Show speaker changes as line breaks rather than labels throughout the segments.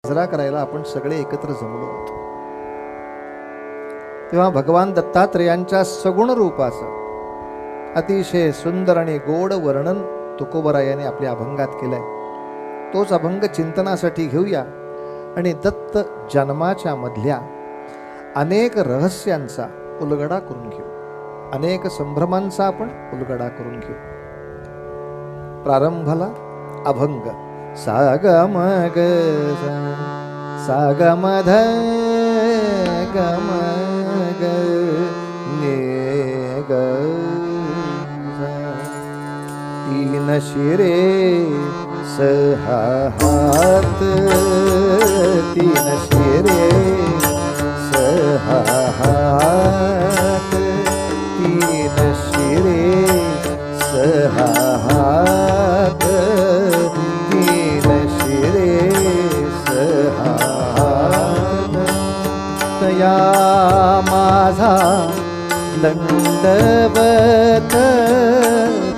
साजरा करायला आपण सगळे एकत्र जमलो आहोत. तेव्हा भगवान दत्तात्रेयांच्या सगुण रूपाचं अतिशय सुंदर आणि गोड वर्णन तुकोबरायाने आपल्या अभंगात केलंय. तोच अभंग चिंतनासाठी घेऊया आणि दत्त जन्माच्या मधल्या अनेक रहस्यांचा उलगडा करून घेऊ, अनेक संभ्रमांचा आपण उलगडा करून घेऊ. प्रारंभाला अभंग सागम ग सागम ध गम ग ने ग तीन शिरे सहा हात तीन शिरे सहा हात तीन शिरे सहा हात तीन शिरे सहा हात तया माझा दंडवत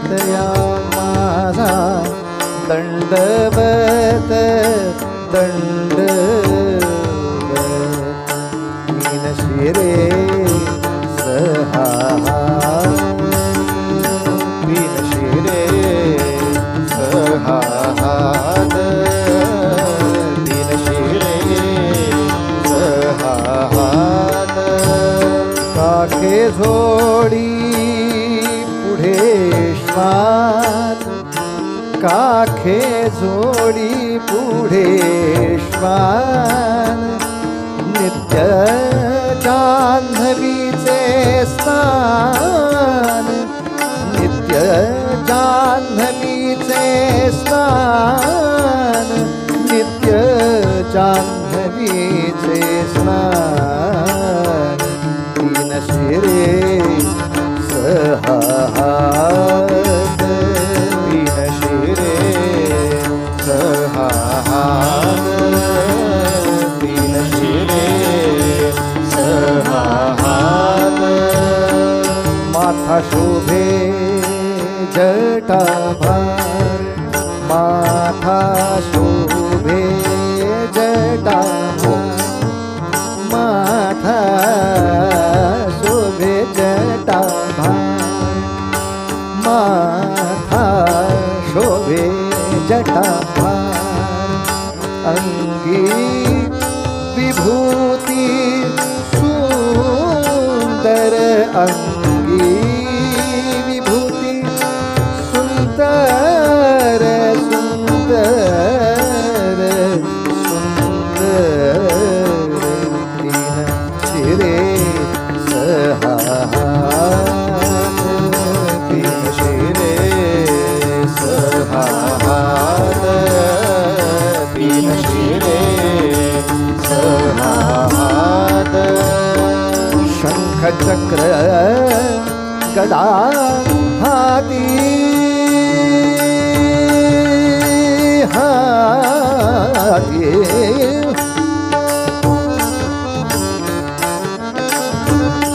तया माझा दंडवत दंडवत तीन शिरे सहा हात तीन शिरे सहा हात तीन शिरे सहा हात काखे झोडी पुढे श्वास काखे जोडी पुढे श्वान नित्य जान्हवीचे स्नान नित्य जान्हवीचे स्नान नित्य जान्हवीचे स्नान तीन शिरे सहा हात तीन शिरे सहा हात तीन शिरे सहा हात माथा शोभे जटाभार माथा शोभे जटाभार माथा शोभे जटाभार माथा शोभे जटाभार अंगी विभूती सुंदर अंगी विभूती सुंदर सुंदर सुंदर तीन शिरे सहा हात तीन शिरे सहा हात तीन शिरे सहा हात शंख चक्र गदा हाती हाती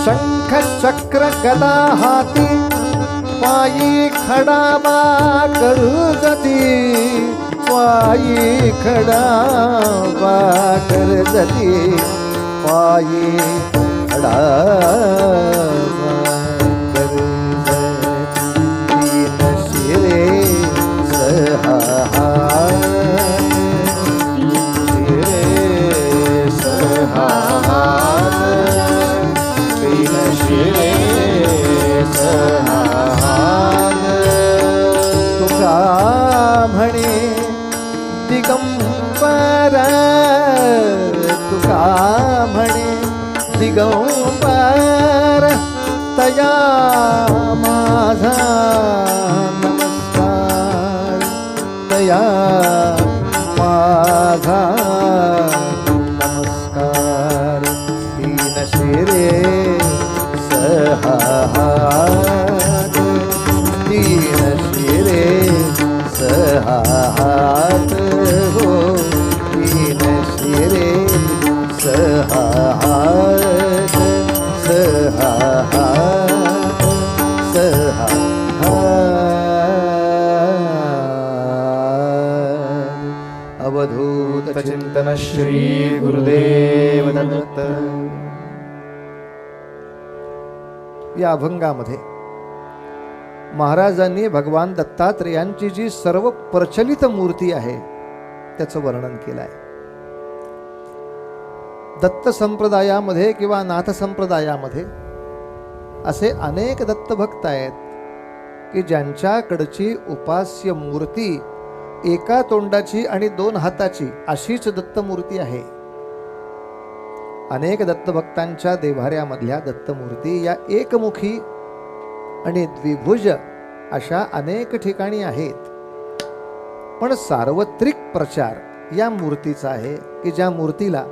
शंख चक्र गदा हाती पायी खडाबा करुजती पायी खडाबा करजती पायी खडाबा करजती तीन शिरे सहा हात शिरे सहा हात तीन शिरे सहा हात तुका म्हणे दिगंबर तुका म्हणे दिगंबर तया माझा नमस्कार तया माझा नमस्कार तीन शिरे सहा हात तीन शिरे सहा हात हो तीन शिरे सहा हात सहा हात श्री गुरुदेव दत्त. या अभंगामध्ये महाराजांनी भगवान दत्तात्रेयांची जी सर्व प्रचलित मूर्ती आहे त्याचं वर्णन केलं आहे. दत्त संप्रदायामध्ये किंवा नाथ संप्रदायामध्ये असे अनेक दत्तभक्त आहेत की ज्यांच्याकडची उपास्य मूर्ती एका तोंडाची आणि 2 हाताची अशीच दत्तमूर्ती आहे. अनेक दत्तभक्तांच्या देव्हाऱ्यामधल्या दत्तमूर्ती या एकमुखी आणि द्विभुज अशा अनेक ठिकाणी आहेत. पण सार्वत्रिक प्रचार या मूर्तीचा आहे की ज्या मूर्तीला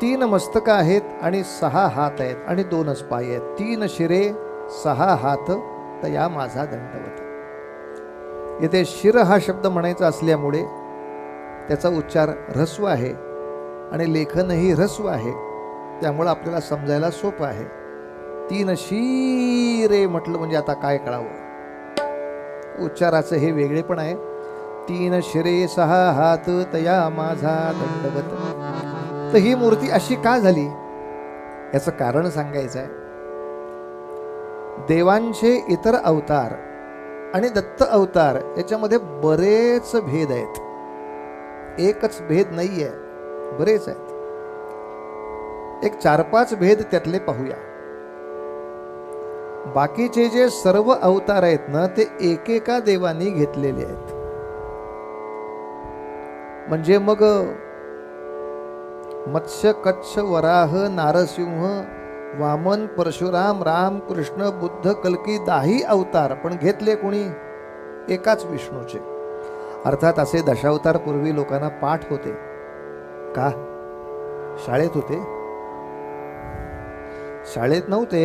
3 मस्तक आहेत आणि 6 हात आहेत आणि 2च पाय आहेत. 3 शिरे 6 हात तया माझा दंडवत. येथे शिर हा शब्द म्हणायचा असल्यामुळे त्याचा उच्चार ऱ्हस्व आहे आणि लेखनही ह्रस्व आहे, त्यामुळे आपल्याला समजायला सोपं आहे. 3 शिरे म्हटलं म्हणजे आता काय कळावं, उच्चाराचं हे वेगळे पण आहे. 3 शिरे 6 हात तया माझा दंडवत. तर ही मूर्ती अशी का झाली याचं कारण सांगायचं आहे. देवांचे इतर अवतार आणि दत्त अवतार याच्यामध्ये बरेच भेद आहेत. एकच भेद नाहीये, बरेच आहेत. एक 4-5 भेद त्यातले पाहूया. बाकीचे जे सर्व अवतार आहेत ना ते एकेका देवानी घेतलेले आहेत. म्हणजे मग मत्स्य कच्छ वराह नारसिंह वामन परशुराम राम कृष्ण बुद्ध कल्की 10 अवतार पण घेतले कोणी? एकाच विष्णूचे. अर्थात असे दशावतार पूर्वी लोकांना पाठ होते का? शाळेत होते? शाळेत नव्हते,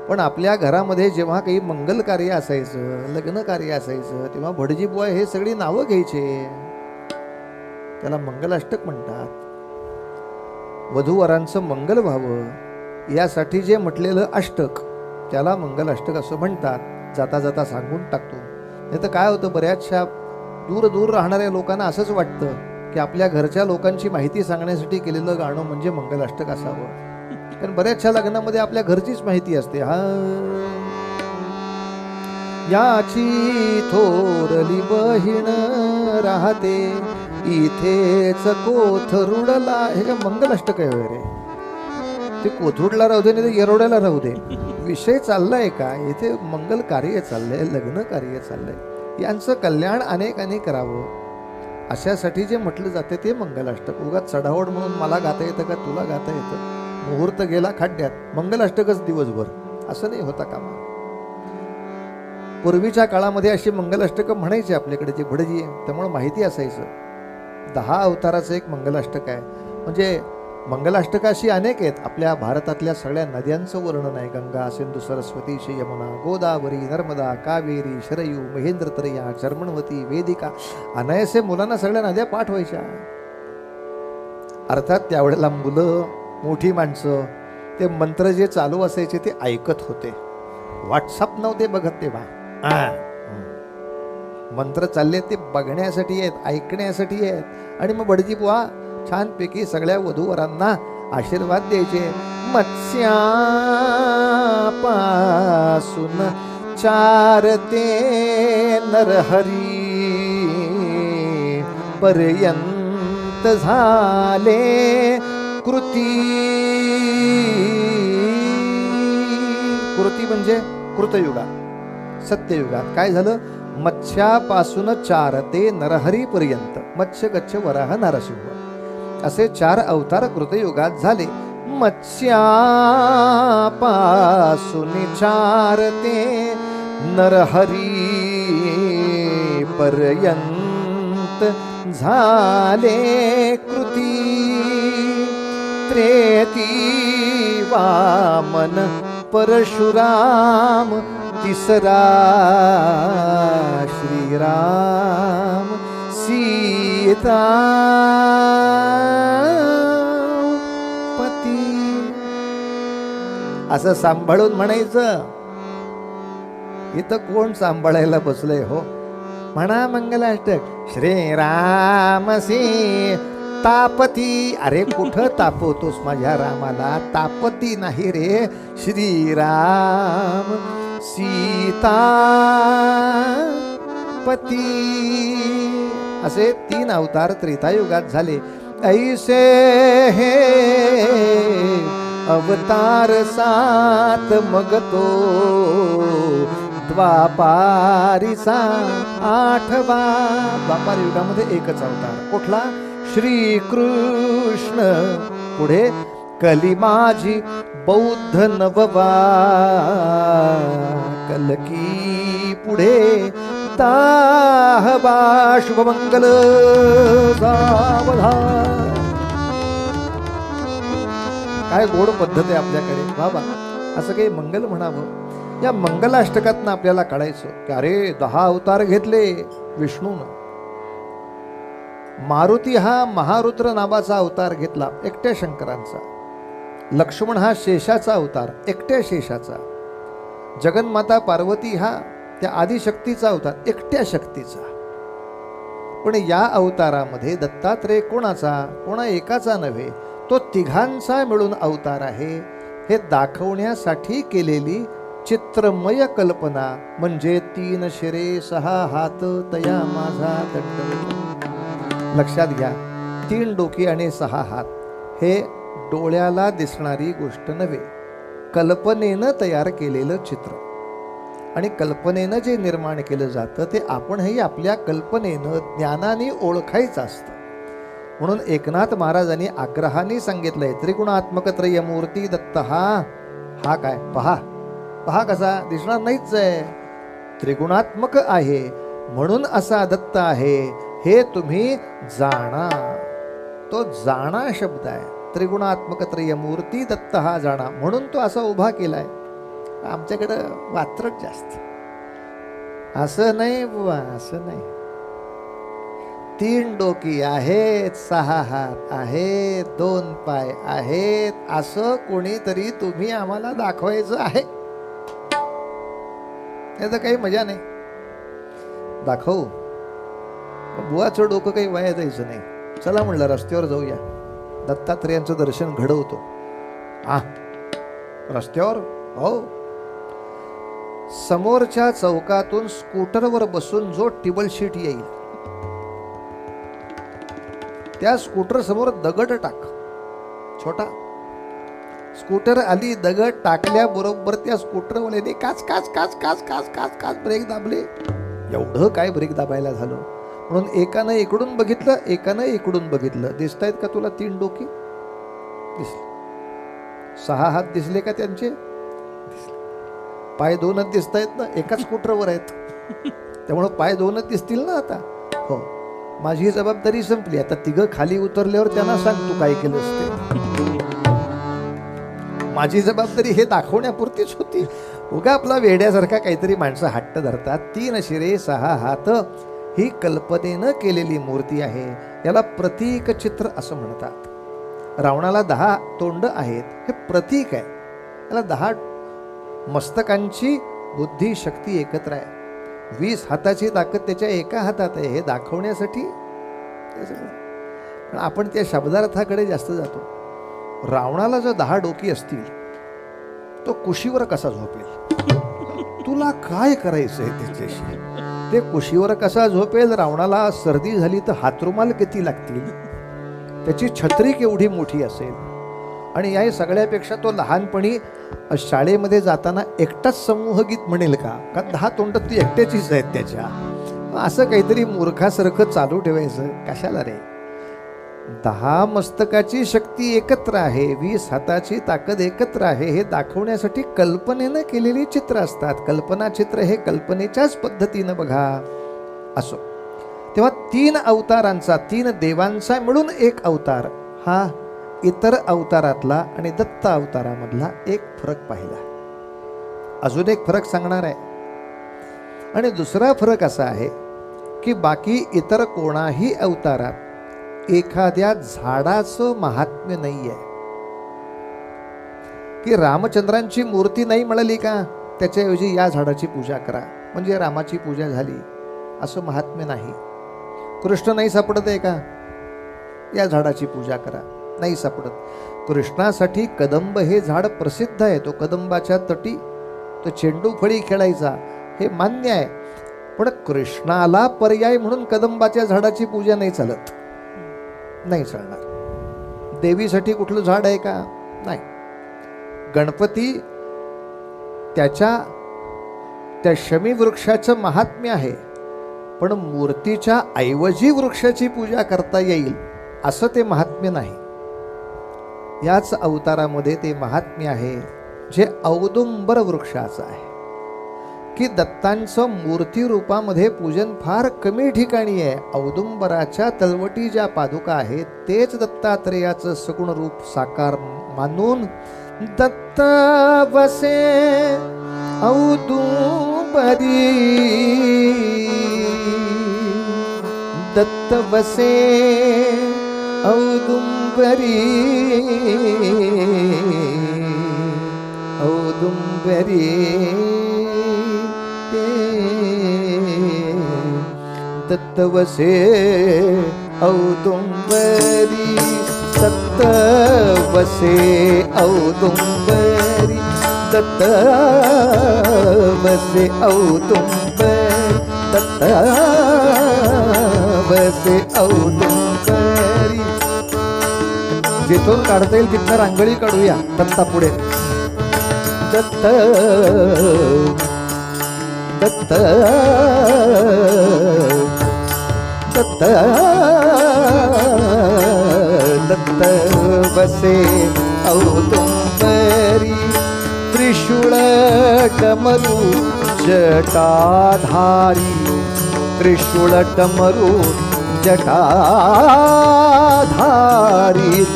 पण आपल्या घरामध्ये जेव्हा काही मंगल कार्य असायचं, लग्न कार्य असायचं, तेव्हा भटजी बुवा हे सगळी नावं घ्यायचे. त्याला मंगलाष्टक म्हणतात. वधूवरांचं मंगल व्हावं यासाठी जे म्हटलेलं अष्टक त्याला मंगलाष्टक असं म्हणतात. जाता जाता सांगून टाकतो. नाही तर काय होतं, बऱ्याचशा दूर दूर राहणाऱ्या लोकांना असंच वाटतं की आपल्या घरच्या लोकांची माहिती सांगण्यासाठी केलेलं गाणं म्हणजे मंगलाष्टक असावं. कारण बऱ्याचशा लग्नामध्ये आपल्या घरचीच माहिती असते. हा याची थोरली बहीण राहते इथेच कोथरूडला. हे काय मंगलाष्टक आहे वगैरे? ते कोथरूडला राहू दे नाही तर येरोड्याला राहू दे, विषय चाललाय का? इथे मंगल कार्य चाललंय, लग्न कार्य चाललंय. यांचं कल्याण अनेकांनी करावं अशासाठी जे म्हटलं जाते ते मंगलाष्टक. उगाच चढावड म्हणून मला गाता येतं का तुला गाता येतं, मुहूर्त गेला खड्ड्यात, मंगलाष्टकच दिवसभर, असं नाही होता कामा. पूर्वीच्या काळामध्ये अशी मंगलाष्टक म्हणायचे आपल्याकडे जे भटजी, त्यामुळे माहिती असायचं. 10 अवताराचं एक मंगलाष्टक आहे. म्हणजे मंगलाष्टकाशी अनेक आहेत. आपल्या भारतातल्या सगळ्या नद्यांचं वर्णन आहे. गंगा सिंधू सरस्वती यमुना गोदावरी नर्मदा कावेरी शरयू महेंद्रतरया चर्मणवती वेदिका. अनायसे मुलांना सगळ्या नद्या पाठ व्हायच्या. अर्थात त्यावेळेला मुलं मोठी माणसं ते मंत्र जे चालू असायचे ते ऐकत होते. व्हॉट्सअप नव्हते बघत तेव्हा. मंत्र चालले ते बघण्यासाठी आहेत, ऐकण्यासाठी आहेत. आणि मग भटजी बुवा छानपैकी सगळ्या वधूवरांना आशीर्वाद द्यायचे. मत्स्यापासून 4 ते नरहरी पर्यंत झाले कृती. कृती म्हणजे कृतयुगात, सत्ययुगात काय झालं? मत्स्यापासून 4 ते नरहरी पर्यंत, मत्स्य गच्छ वराह नारसिंह असे 4 अवतार कृतयुगात झाले. मत्स्यापासून 4 ते नरहरी पर्यंत झाले कृती. त्रेती वामन परशुराम 3रा श्रीराम सीता पती. असं सांभाळून म्हणायचं. इथं कोण सांभाळायला बसलंय हो? म्हणा मंगलाष्टक. श्रीराम सीता तापती. अरे कुठं तापवतोस माझ्या रामाला? तापती नाही रे श्रीराम. सीता पती असे 3 अवतार त्रेतायुगात झाले. ऐसे हे अवतार 7 मग तो द्वापारीचा 8वा. द्वापार युगामध्ये एकच अवतार कुठला? श्रीकृष्ण. पुढे कली माझी बौद्ध नववा. कलकी पुढे 10वा. शुभमंगल सावधान. काय गोड पद्धत आहे आपल्याकडे बाबा. असं काही मंगल म्हणावं. या मंगलाष्टकातनं आपल्याला कळायचं की अरे 10 अवतार घेतले विष्णूनं. मारुती हा महारुद्र नावाचा अवतार घेतला एकट्या शंकरांचा. लक्ष्मण हा शेषाचा अवतार एकट्या शेषाचा. जगन्माता पार्वती हा त्या आदिशक्तीचा अवतार एकट्या शक्तीचा. पण या अवतारामध्ये दत्तात्रेय कोणाचा? कोणा एकाचा नव्हे, तो तिघांचा मिळून अवतार आहे. हे दाखवण्यासाठी केलेली चित्रमय कल्पना म्हणजे 3 शिरे 6 हात तया माझा दंडवत. लक्षात घ्या, 3 डोकी आणि 6 हात हे डोळ्याला दिसणारी गोष्ट नव्हे, कल्पनेनं तयार केलेलं चित्र. आणि कल्पनेनं जे निर्माण केलं जातं ते आपणही आपल्या कल्पनेनं ज्ञानाने ओळखायचं असतं. म्हणून एकनाथ महाराजांनी आग्रहाने सांगितलंय त्रिगुणात्मक त्रयमूर्ती दत्त हा काय पहा. पहा कसा दिसणार नाहीच आहे, त्रिगुणात्मक आहे म्हणून असा दत्त आहे हे तुम्ही जाणा. तो जाणा शब्द आहे. त्रिगुणात्मक त्रयमूर्ती दत्त हा जाणा म्हणून तो असा उभा केलाय. आमच्याकडं वात्रट जास्त. असं नाही बुवा, असं नाही. 3 डोकी आहेत, 6 हात आहेत, 2 पाय आहेत, असं कोणीतरी तुम्ही आम्हाला दाखवायचं आहे. याचं काही मजा नाही. दाखवू बुवाचं डोकं काही वाया द्यायचं नाही. चला म्हणलं रस्त्यावर जाऊया, दत्तात्रेयांचं दर्शन घडवतो. रस्त्यावर हो. समोरच्या चौकातून स्कूटरवर बसून जो टेबल शीट येईल त्या स्कूटर समोर दगड टाक. छोटा स्कूटर आली, दगड टाकल्याबरोबर त्या स्कूटरवाल्याने काच काच काच काच काच काच काच ब्रेक दाबले. एवढं काय ब्रेक दाबायला झालं? म्हणून एकानं इकडून बघितलं, एकानं इकडून बघितलं. दिसतायत का तुला 3 डोकी? दिसले. 6 हात दिसले का त्यांचे? दिसले. पाय 2च दिसतायत ना, एकाच स्कूटरवर आहेत त्यामुळं पाय 2च दिसतील ना आता. हो, माझी जबाबदारी संपली. आता 3 खाली उतरल्यावर त्यांना सांग तू काय केलं असते. माझी जबाबदारी हे दाखवण्यापुरतीच होती. उगा आपला वेड्यासारखा काहीतरी माणसं हट्ट धरतात. 3 शिरे 6 हात ही कल्पनेनं केलेली मूर्ती आहे. याला प्रतीक चित्र असं म्हणतात. रावणाला 10 तोंड आहेत हे प्रतीक आहे. याला 10 मस्तकांची बुद्धी शक्ती एकत्र आहे. 20 हाताची ताकद त्याच्या एका हातात आहे हे दाखवण्यासाठी. पण आपण त्या शब्दार्थाकडे जास्त जातो. रावणाला जर 10 डोकी असतील तो कुशीवर कसा झोपेल? तुला काय करायचंय त्याच्याशी? ते कुशीवर कसा झोपेल? रावणाला सर्दी झाली तर हातरुमाल किती लागतील? त्याची छत्री केवढी मोठी असेल? आणि या सगळ्यापेक्षा तो लहानपणी शाळेमध्ये जाताना एकटाच समूहगीत म्हणेल का? 10 तोंड ती एकट्याचीच आहेत त्याच्या. असं काहीतरी मूर्खासारखं चालू ठेवायचं कशाला रे? 10 मस्तकाची शक्ती एकत्र आहे, 20 हाताची ताकद एकत्र आहे हे दाखवण्यासाठी कल्पनेनं केलेली चित्र असतात. कल्पना चित्र हे कल्पनेच्याच पद्धतीनं बघा. असो तेव्हा 3 अवतारांचा, 3 देवांचा मिळून एक अवतार हा इतर अवतारातला आणि दत्त अवतारामधला एक फरक पाहिला. अजून एक फरक सांगणार आहे. आणि दुसरा फरक असा आहे की बाकी इतर कोणाही अवतारात एखाद्या झाडाचं महात्म्य नाही आहे. की रामचंद्रांची मूर्ती नाही मिळाली का त्याच्याऐवजी या झाडाची पूजा करा म्हणजे रामाची पूजा झाली, असं महात्म्य नाही. कृष्ण नाही सापडत आहे का? या झाडाची पूजा करा, नाही सापडत. कृष्णासाठी कदंब हे झाड प्रसिद्ध आहे. तो कदंबाच्या तटी तो चेंडू फळी खेळायचा, हे मान्य आहे. पण कृष्णाला पर्याय म्हणून कदंबाच्या झाडाची पूजा नाही चालत, नाही चालणार. देवीसाठी कुठलं झाड आहे का? नाही. गणपती त्या शमी वृक्षाचं महात्म्य आहे, पण मूर्तीच्या ऐवजी वृक्षाची पूजा करता येईल असं ते महात्म्य नाही. याच अवतारामध्ये ते महात्म्य आहे जे औदुंबर वृक्षाचं आहे, की दत्तांचं मूर्ती रूपामध्ये पूजन फार कमी ठिकाणी आहे. औदुंबराच्या तलवटी ज्या पादुका आहेत तेच दत्तात्रेयाचं सगुण रूप साकार मानून दत्त वसे औदुंबरी, दत्त वसे औदुंबरी, औदुंबरी, दत्त वसे औदुंबरी, दत्त वसे औदुंबरी, दत्त वसे औदुंबरी, दत्त वसे औदुंबरी. जिथून काढता येईल तिथनं रांगोळी काढूया दत्ता पुढे. दत्त दत्त दत्त दत्त वसे औदुंबरी, त्रिशूळ डमरू जटाधारी, त्रिशूळ डमरू जटाधारी,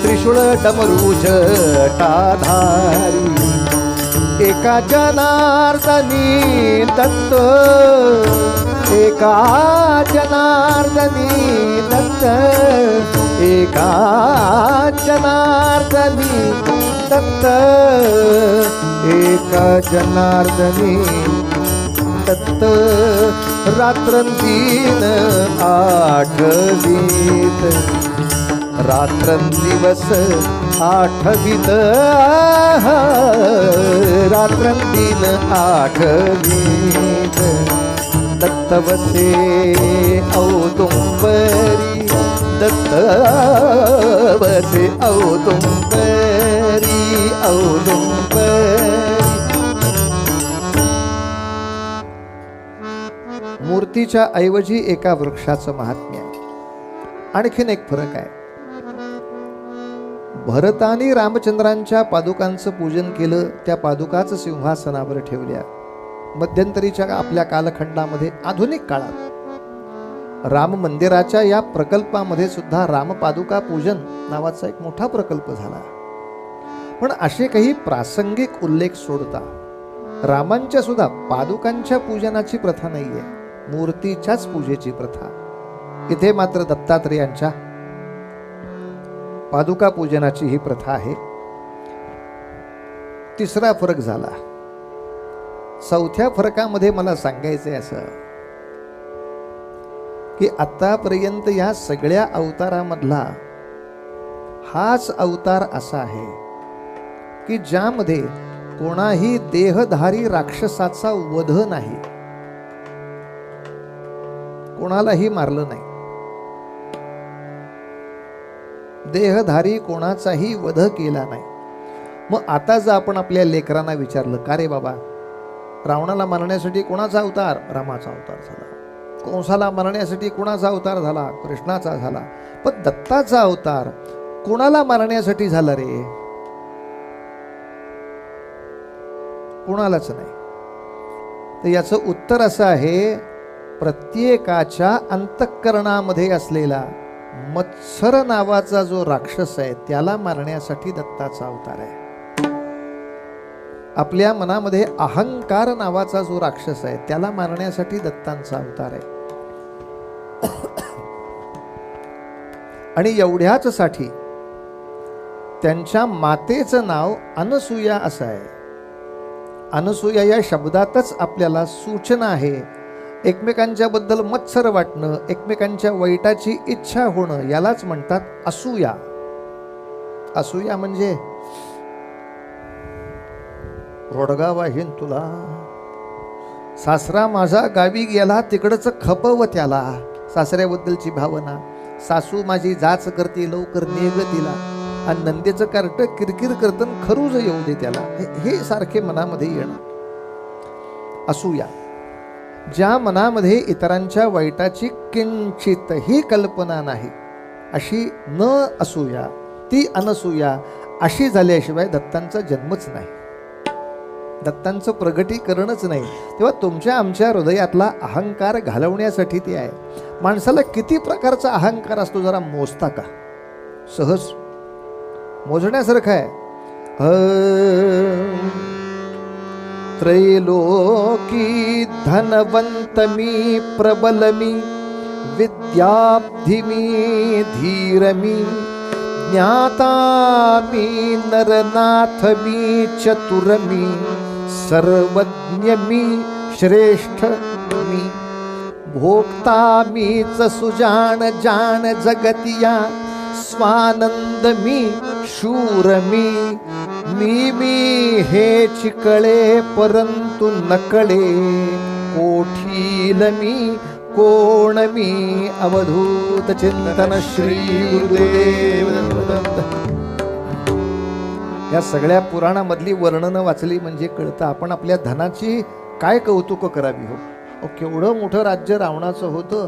त्रिशूळ डमरू जटाधारी. एका जनार्दनी दत्त, एका जनार्दनी दत्त, एका जनार्दनी दत्त, एका जनार्दनी दत्त. रात्रंदिन आठवीत, रात्रंदिवस आठवीत, रात्रंदिन आठवीत. दत्त वसे औदुंबरी, दत्त वसे औदुंबरी, औदुंबरी. मूर्तीच्या ऐवजी एका वृक्षाचं महात्म्य आहे. आणखीन एक फरक आहे. भरतानी रामचंद्रांच्या पादुकांचं पूजन केलं, त्या पादुकाच सिंहासनावर ठेवल्या. मध्यंतरीच्या आपल्या कालखंडामध्ये आधुनिक काळात राम मंदिराच्या या प्रकल्पामध्ये सुद्धा रामपादुका पूजन नावाचा एक मोठा प्रकल्प झाला. पण असे काही प्रासंगिक उल्लेख सोडता रामांच्या सुद्धा पादुकांच्या पूजनाची प्रथा नाहीये, मूर्तीच्याच पूजेची प्रथा. इथे मात्र दत्तात्रेयांच्या पादुका पूजनाची ही प्रथा आहे. तिसरा फरक झाला. चौथ्या फरकामध्ये मला सांगायचंय असं की आतापर्यंत या सगळ्या अवतारामधला हाच अवतार असा आहे की ज्यामध्ये कोणाही देहधारी राक्षसाचा वध नाही, कोणालाही मारलं नाही. देहधारी कोणाचाही वध केला नाही. मग आता जर आपण आपल्या लेकरांना विचारलं, का रे बाबा, रावणाला मारण्यासाठी कोणाचा अवतार? रामाचा अवतार झाला. कंसाला मारण्यासाठी कोणाचा अवतार झाला? कृष्णाचा झाला. पण दत्ताचा अवतार कोणाला मारण्यासाठी झाला रे? कोणालाच नाही. तर याचं उत्तर असं आहे, प्रत्येकाच्या अंतःकरणामध्ये असलेला मत्सर नावाचा जो राक्षस आहे त्याला मारण्यासाठी दत्ताचा अवतार आहे. आपल्या मनामध्ये अहंकार नावाचा जो राक्षस आहे त्याला मारण्यासाठी दत्तांचा अवतार आहे. आणि एवढ्याच साठी त्यांच्या मातेचं नाव अनसूया असं आहे. अनसूया या शब्दातच आपल्याला सूचना आहे एकमेकांच्या बद्दल मत्सर वाटणं, एकमेकांच्या वाईटाची इच्छा होणं, यालाच म्हणतात असूया. असूया म्हणजे रोडगा वाहीन तुला, सासरा माझा गावी गेला तिकडचं खपव त्याला. सासऱ्याबद्दलची भावना, सासू माझी जाच करते लवकर नेग तिला, आणि नंदेचं कार्ट किरकिर करतन खरूज येऊ दे त्याला. हे सारखे मनामध्ये येणं असूया. ज्या मनामध्ये इतरांच्या वाईटाची किंचितही कल्पना नाही अशी न असूया, ती अनसूया अशी झाल्याशिवाय दत्तांचा जन्मच नाही, दत्तांचं प्रगटीकरणच नाही. तेव्हा तुमच्या आमच्या हृदयातला अहंकार घालवण्यासाठी ते आहे. माणसाला किती प्रकारचा अहंकार असतो जरा मोजता का? सहज मोजण्यासारखं आहे. त्रैलोकी धनवंत मी, प्रबल मी, विद्याब्धी मी, धीर मी, ज्ञाता मी, नरनाथ मी, चतुर मी, सर्वज्ञ मी, श्रेष्ठ मी, भोक्ता मीच, सुजान जान जगतिया, स्वानंद मी, शूर मी, मी हेच कळे परंतु नकळे, कोठील मी, कोण मी, अवधूत चिंतन श्री गुरुदेव. या सगळ्या पुराणामधली वर्णनं वाचली म्हणजे कळतं आपण आपल्या धनाची काय कौतुक करावी. हो, केवढं मोठं राज्य रावणाचं होतं.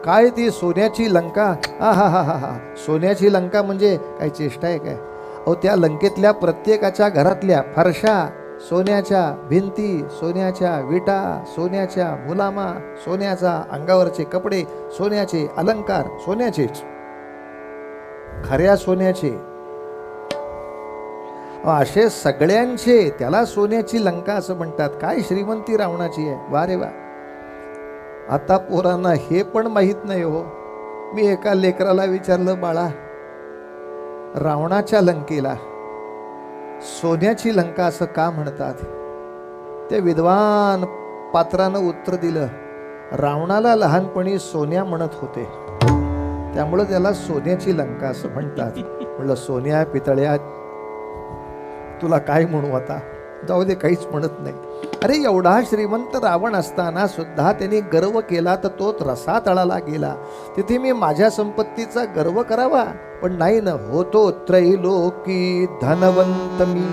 काय ती सोन्याची लंका, हा हा हा हा हा, सोन्याची लंका म्हणजे काय चेष्टा आहे काय? अहो, त्या लंकेतल्या प्रत्येकाच्या घरातल्या फरशा सोन्याच्या, भिंती सोन्याच्या, विटा सोन्याच्या, मुलामा सोन्याचा, अंगावरचे कपडे सोन्याचे, अलंकार सोन्याचेच, खऱ्या सोन्याचे, असे सगळ्यांचे. त्याला सोन्याची लंका असं म्हणतात. काय श्रीमंती रावणाची आहे, वा रे वा. आता पोरांना हे पण माहीत नाही हो. मी एका लेकराला विचारलं, बाळा, रावणाच्या लंकेला सोन्याची लंका असं का म्हणतात? ते विद्वान पात्रानं उत्तर दिलं, रावणाला लहानपणी सोन्या म्हणत होते, त्यामुळं त्याला सोन्याची लंका असं म्हणतात. म्हणलं, सोन्या पितळ्या तुला काय म्हणू आता, जाऊ दे, काहीच म्हणत नाही. अरे, एवढा श्रीमंत रावण असताना सुद्धा त्यांनी गर्व केला तर तो रसातळाला गेला. तिथे मी माझ्या संपत्तीचा गर्व करावा, पण नाही न, होतो त्रैलोकी धनवंत मी.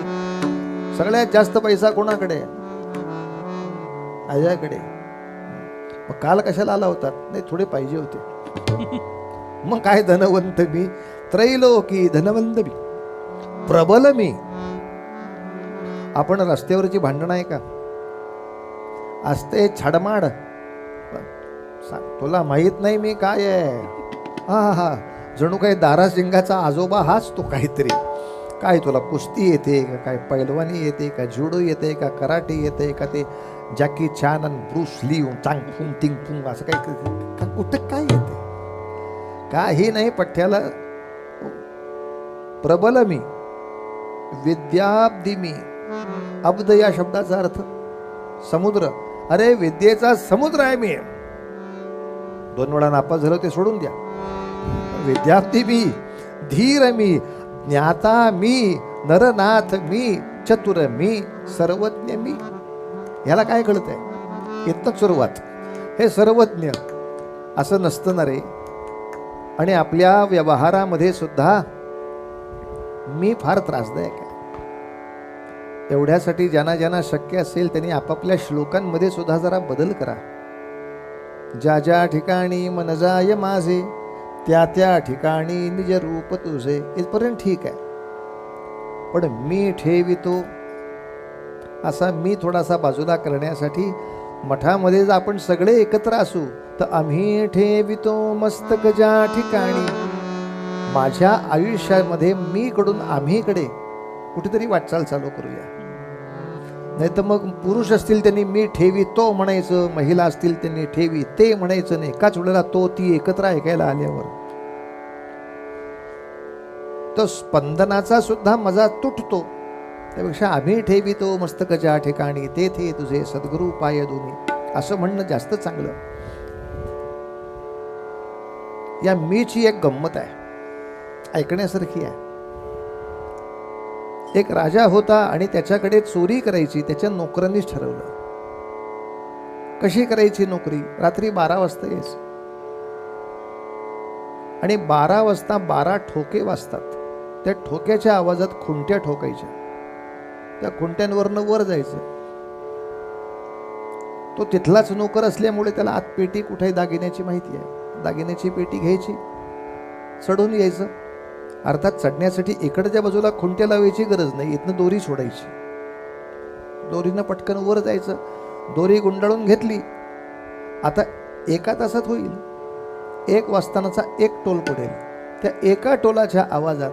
सगळ्यात जास्त पैसा कोणाकडे? आज्याकडे. मग काल कशाला आला होता? नाही, थोडे पाहिजे होते. मग काय धनवंत मी, त्रैलोकी धनवंत मी, प्रबल मी. आपण रस्त्यावरची भांडण आहे का? असते छाडमाड, तुला माहित नाही मी काय आहे. हा हा, जणू काही दारासिंगाचा आजोबा हाच तो काहीतरी. काय तुला कुस्ती येते का, काय पैलवानी येते का, जुडो येते का, कराटे येते का, ते जॅकी चॅन आणि ब्रूस ली चांग फुंग तिंग फुंग असं काही कुठं काय येते? काही नाही पठ्याला. प्रबल मी, विद्याब्धी मी. अब्द या शब्दाचा अर्थ समुद्र. अरे, विद्येचा समुद्र आहे मी. 2 वेळा नापास झालं ते सोडून द्या. विद्यार्थी मी, धीर मी, ज्ञाता मी, नरनाथ मी, चतुर मी, सर्वज्ञ मी. याला काय कळतंय? इथनच सुरुवात. हे सर्वज्ञ असं नसतं ना रे. आणि आपल्या व्यवहारामध्ये सुद्धा मी फार त्रासदायक आहे. एवढ्यासाठी ज्यांना ज्यांना शक्य असेल त्यांनी आपापल्या श्लोकांमध्ये सुद्धा जरा बदल करा. ज्या ज्या ठिकाणी मन जाय माझे, त्या त्या ठिकाणी निज रूप तुझे. इथपर्यंत ठीक आहे. पण मी ठेवितो असा मी थोडासा बाजूला करण्यासाठी मठामध्ये जर आपण सगळे एकत्र असू तर आम्ही ठेवितो मस्तक ज्या ठिकाणी. माझ्या आयुष्यामध्ये मी कडून आम्हीकडे कुठेतरी वाटचाल चालू करूया. नाही तर मग पुरुष असतील त्यांनी मी ठेवी तो म्हणायचं, महिला असतील त्यांनी ठेवी ते म्हणायचं नाही. एकाच वेळेला तो ती एकत्र ऐकायला आल्यावर तो स्पंदनाचा सुद्धा मजा तुटतो. त्यापेक्षा आम्ही ठेवितो मस्तकच्या ठिकाणी तेथे तुझे सद्गुरू पाय दोन्ही असं म्हणणं जास्त चांगलं. या मीची एक गंमत आहे, ऐकण्यासारखी आहे. एक राजा होता आणि त्याच्याकडे चोरी करायची त्याच्या नोकरांनीच ठरवलं. कशी करायची नोकरी? रात्री 12 वाजता यायचं आणि 12 वाजता 12 ठोके वाजतात. त्या ठोक्याच्या आवाजात खुंट्या ठोकायच्या. त्या खुंट्यांवरनं वर जायचं. तो तिथलाच नोकर असल्यामुळे त्याला आत पेटी कुठे दागिन्याची माहिती आहे. दागिन्याची पेटी घ्यायची, चढून यायचं. अर्थात चढण्यासाठी इकडच्या बाजूला खुंट्या लावायची गरज नाही, इथनं दोरी सोडायची. दोरीनं पटकन वर जायचं. दोरी गुंडाळून घेतली. आता 1 तासात होईल. 1 वाजतानाचा 1 टोल पडेल. त्या एका टोलाच्या आवाजात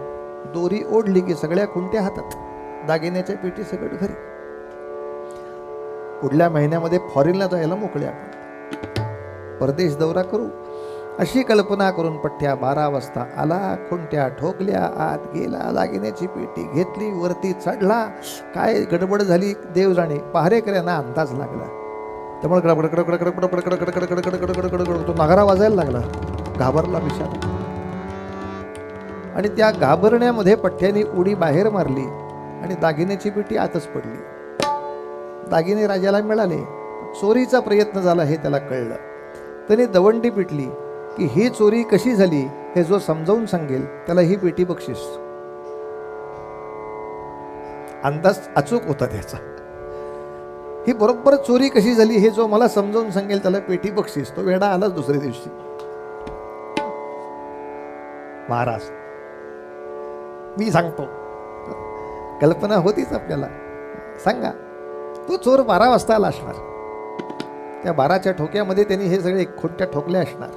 दोरी ओढली की सगळ्या खुंट्या हातात, दागिन्याच्या पेटी सगळं घरी. पुढल्या महिन्यामध्ये फॉरेनला जायला मोकळे आपण, परदेश दौरा करू अशी कल्पना करून पठ्ठ्या 12 वाजता आला. खुंट्या ठोकल्या, आत गेला, दागिन्याची पेटी घेतली, वरती चढला. काय गडबड झाली देव जाणे. पहारेकऱ्यांना अंदाज लागला. त्यामुळे तो नगारा वाजायला लागला. घाबरला बिचारा. आणि त्या घाबरण्यामध्ये पठ्ठ्याने उडी बाहेर मारली आणि दागिन्याची पेटी आतच पडली. दागिने राजाला मिळाले. चोरीचा प्रयत्न झाला हे त्याला कळलं. त्याने दवंडी पिटली की ही चोरी कशी झाली हे जो समजावून सांगेल त्याला ही पेटी बक्षीस. अंदाज अचूक होता त्याचा. ही बरोबर चोरी कशी झाली हे जो मला समजावून सांगेल त्याला पेटी बक्षीस. तो वेडा आलाच दुसऱ्या दिवशी. महाराज मी सांगतो. कल्पना होतीच आपल्याला. सांगा. तो चोर 12 वाजता आला असणार. त्या 12च्या ठोक्यामध्ये त्यांनी हे सगळे खुंट्या ठोकल्या असणार.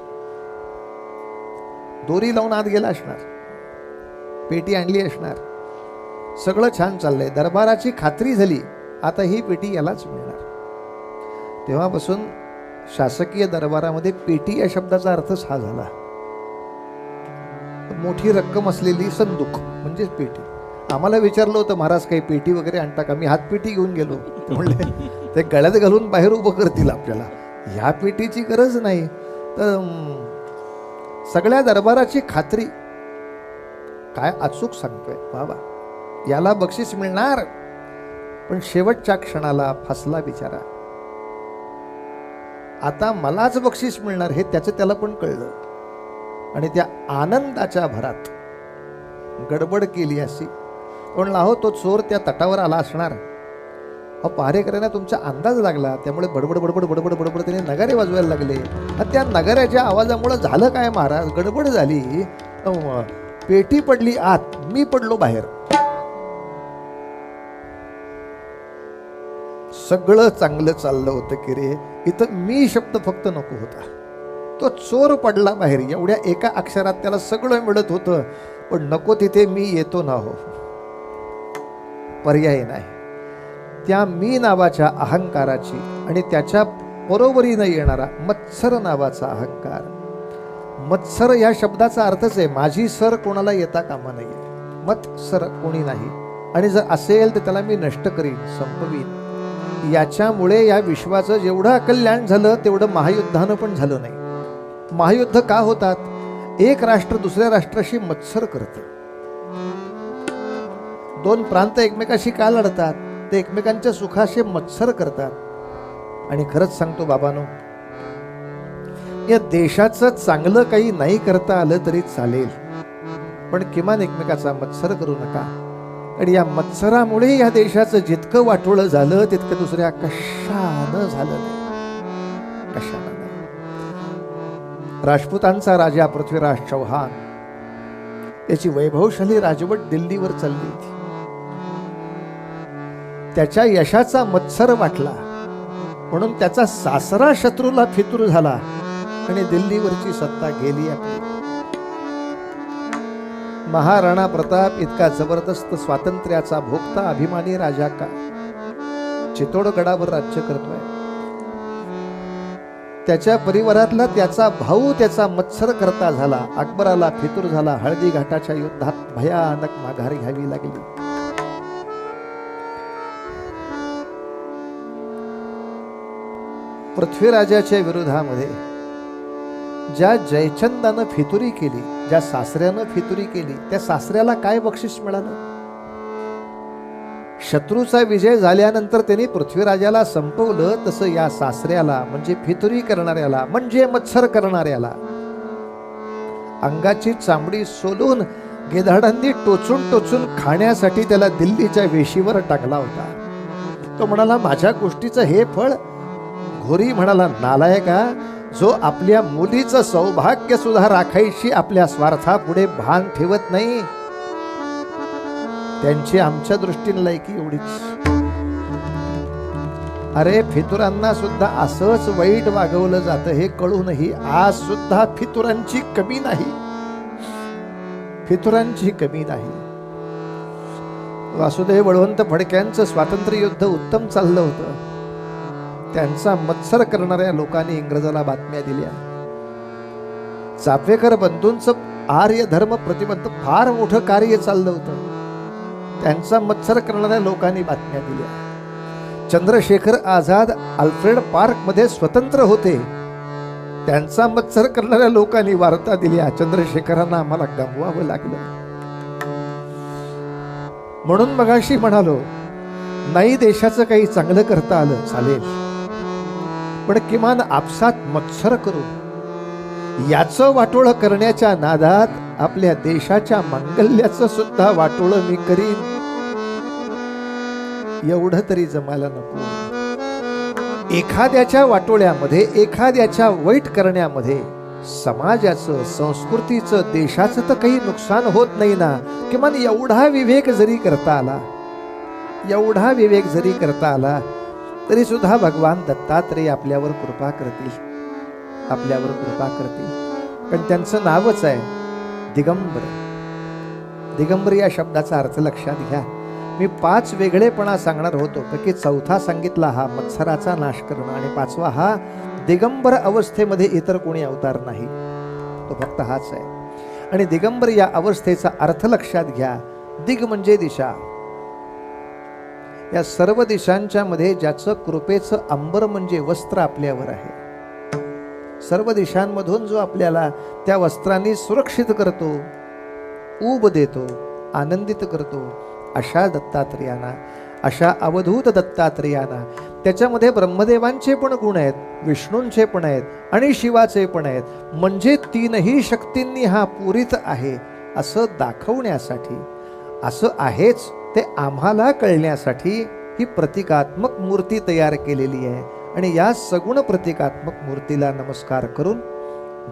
दोरी लावून आत गेला असणार. पेटी आणली असणार. सगळं छान चाललंय. दरबाराची खात्री झाली आता ही पेटी यालाच मिळणार. तेव्हापासून शासकीय दरबारामध्ये पेटी या शब्दाचा अर्थच हा झाला. मोठी रक्कम असलेली संदूक म्हणजेच पेटी. आम्हाला विचारलं होतं महाराज काही पेटी वगैरे आणता का? मी हातपेटी घेऊन गेलो. म्हणले ते गळ्यात घालून बाहेर उभं करतील आपल्याला. ह्या पेटीची गरज नाही. तर सगळ्या दरबाराची खात्री. काय अचूक सांगतोय बाबा. याला बक्षीस मिळणार. पण शेवटच्या क्षणाला फसला बिचारा. आता मलाच बक्षीस मिळणार हे त्याचं त्याला पण कळलं. आणि त्या आनंदाच्या भरात गडबड केली अशी. पण लाहो तो चोर त्या तटावर आला असणार. पहारेकऱ्यांना तुमचा अंदाज लागला. त्यामुळे बडबड बडबड बडबड बडबड त्याने नगारे वाजवायला लागले. त्या नगाऱ्याच्या आवाजामुळे झालं काय महाराज? गडबड झाली. पेटी पडली आत, मी पडलो बाहेर. सगळं चांगलं चाललं होतं की रे. इथं मी शब्द फक्त नको होता. तो चोर पडला बाहेर. एवढ्या एका अक्षरात त्याला सगळं मिळत होतं. पण नको तिथे मी येतो ना हो. पर्याय नाही. त्या मी नावाच्या अहंकाराची आणि त्याच्या बरोबरीनं येणारा मत्सर नावाचा अहंकार. मत्सर या शब्दाचा अर्थच आहे माझी सर कोणाला येता कामा नये. मत्सर कोणी नाही. आणि जर असेल तर त्याला मी नष्ट करीन, संपवीन. याच्यामुळे या विश्वाचं जेवढं कल्याण झालं तेवढं महायुद्धानं पण झालं नाही. महायुद्ध का होतात? एक राष्ट्र दुसऱ्या राष्ट्राशी मत्सर करतं. 2 प्रांत एकमेकाशी का लढतात? ते एकमेकांच्या सुखाशी मत्सर करतात. आणि खरंच सांगतो बाबांनो, या देशाचं चांगलं काही नाही करता आलं तरी चालेल, पण किमान एकमेकाचा मत्सर करू नका. आणि या मत्सरामुळे या देशाचं जितकं वाटोळं झालं तितकं दुसऱ्या कशानं झालं नाही. कशानं नाही. राजपुतांचा राजा पृथ्वीराज चौहान, त्याची वैभवशाली राजवट दिल्लीवर चालली होती. त्याच्या यशाचा मत्सर वाटला म्हणून त्याचा सासरा शत्रूला फितूर झाला आणि दिल्लीवरची सत्ता गेली आपली. महाराणा प्रताप इतका जबरदस्त स्वातंत्र्याचा भोगता अभिमानी राजा का चित्तोडगडावर राज्य करतोय. त्याच्या परिवारातला त्याचा भाऊ त्याचा मत्सर करता झाला. अकबराला फितूर झाला. हळदी घाटाच्या युद्धात भयानक माघार घ्यावी लागली. पृथ्वीराजाच्या विरोधामध्ये ज्या जयचंदानं फितुरी केली, ज्या सासऱ्यानं फितुरी केली, त्या सासऱ्याला काय बक्षीस मिळालं? शत्रूचा विजय झाल्यानंतर त्यांनी पृथ्वीराजाला संपवलं, तसं या सासऱ्याला म्हणजे फितुरी करणाऱ्याला म्हणजे मत्सर करणाऱ्याला अंगाची चामडी सोलून गिधाडांनी टोचून टोचून खाण्यासाठी त्याला दिल्लीच्या वेशीवर टाकला होता. तो म्हणाला, माझ्या गोष्टीचं हे फळ? घोरी म्हणाला, नालायका, जो आपल्या मुलीचं सौभाग्य सुद्धा राखायची आपल्या स्वार्थापुढे भान ठेवत नाही, त्यांची आमच्या दृष्टीने लायकी एवढीच. अरे, फितुरांना सुद्धा असंच वाईट वागवलं जातं हे कळूनही आज सुद्धा फितुरांची कमी नाही, फितुरांची कमी नाही. वासुदेव बळवंत फडक्यांचं स्वातंत्र्य युद्ध उत्तम चाललं होतं. त्यांचा मत्सर करणाऱ्या लोकांनी इंग्रजाला बातम्या दिल्या. चाफेकर बंधूंचं आर्य धर्म प्रतिबंध फार मोठं कार्य चाललं होतं. त्यांचा मत्सर करणाऱ्या लोकांनी बातम्या दिल्या. चंद्रशेखर आझाद अल्फ्रेड पार्क मध्ये स्वतंत्र होते, त्यांचा मत्सर करणाऱ्या लोकांनी वार्ता दिल्या, चंद्रशेखरांना आम्हाला गमवावं लागलं. म्हणून मगाशी म्हणालो, नाही देशाचं काही चांगलं करता आलं चालेल, पण किमान आपसात मत्सर करू याचं वाटोळं करण्याच्या नादात आपल्या देशाच्या मांगल्याचं सुद्धा वाटोळं मी करीन, एवढं तरी जमायला नको. एखाद्याच्या वाटोळ्यामध्ये, एखाद्याच्या वाईट करण्यामध्ये समाजाचं, संस्कृतीचं, देशाचं तर काही नुकसान होत नाही ना. किमान एवढा विवेक जरी करता आला, एवढा विवेक जरी करता आला तरी सुद्धा भगवान दत्तात्रेय आपल्यावर कृपा करतील, आपल्यावर कृपा करतील. पण त्यांचं नावच आहे दिगंबर. दिगंबर या शब्दाचा अर्थ लक्षात घ्या. मी 5 वेगळेपणा सांगणार होतो, पैकी 4था सांगितला हा मत्सराचा नाश करणं, आणि 5वा हा दिगंबर अवस्थेमध्ये इतर कोणी अवतार नाही, तो फक्त हाच आहे. आणि दिगंबर या अवस्थेचा अर्थ लक्षात घ्या. दिग म्हणजे दिशा. या सर्व दिशांच्या मध्ये ज्याचं कृपेचं अंबर म्हणजे वस्त्र आपल्यावर आहे, सर्व दिशांमधून जो आपल्याला त्या वस्त्रांनी सुरक्षित करतो, ऊब देतो, आनंदित करतो, अशा दत्तात्रेयांना, अशा अवधूत दत्तात्रेयांना, त्याच्यामध्ये ब्रह्मदेवांचे पण गुण आहेत, विष्णूंचे पण आहेत आणि शिवाचे पण आहेत, म्हणजे 3ही शक्तींनी हा पुरित आहे असं दाखवण्यासाठी, असं आहेच ते आम्हाला कळण्यासाठी ही प्रतिकात्मक मूर्ती तयार केलेली आहे. आणि या सगुण प्रतिकात्मक मूर्तीला नमस्कार करून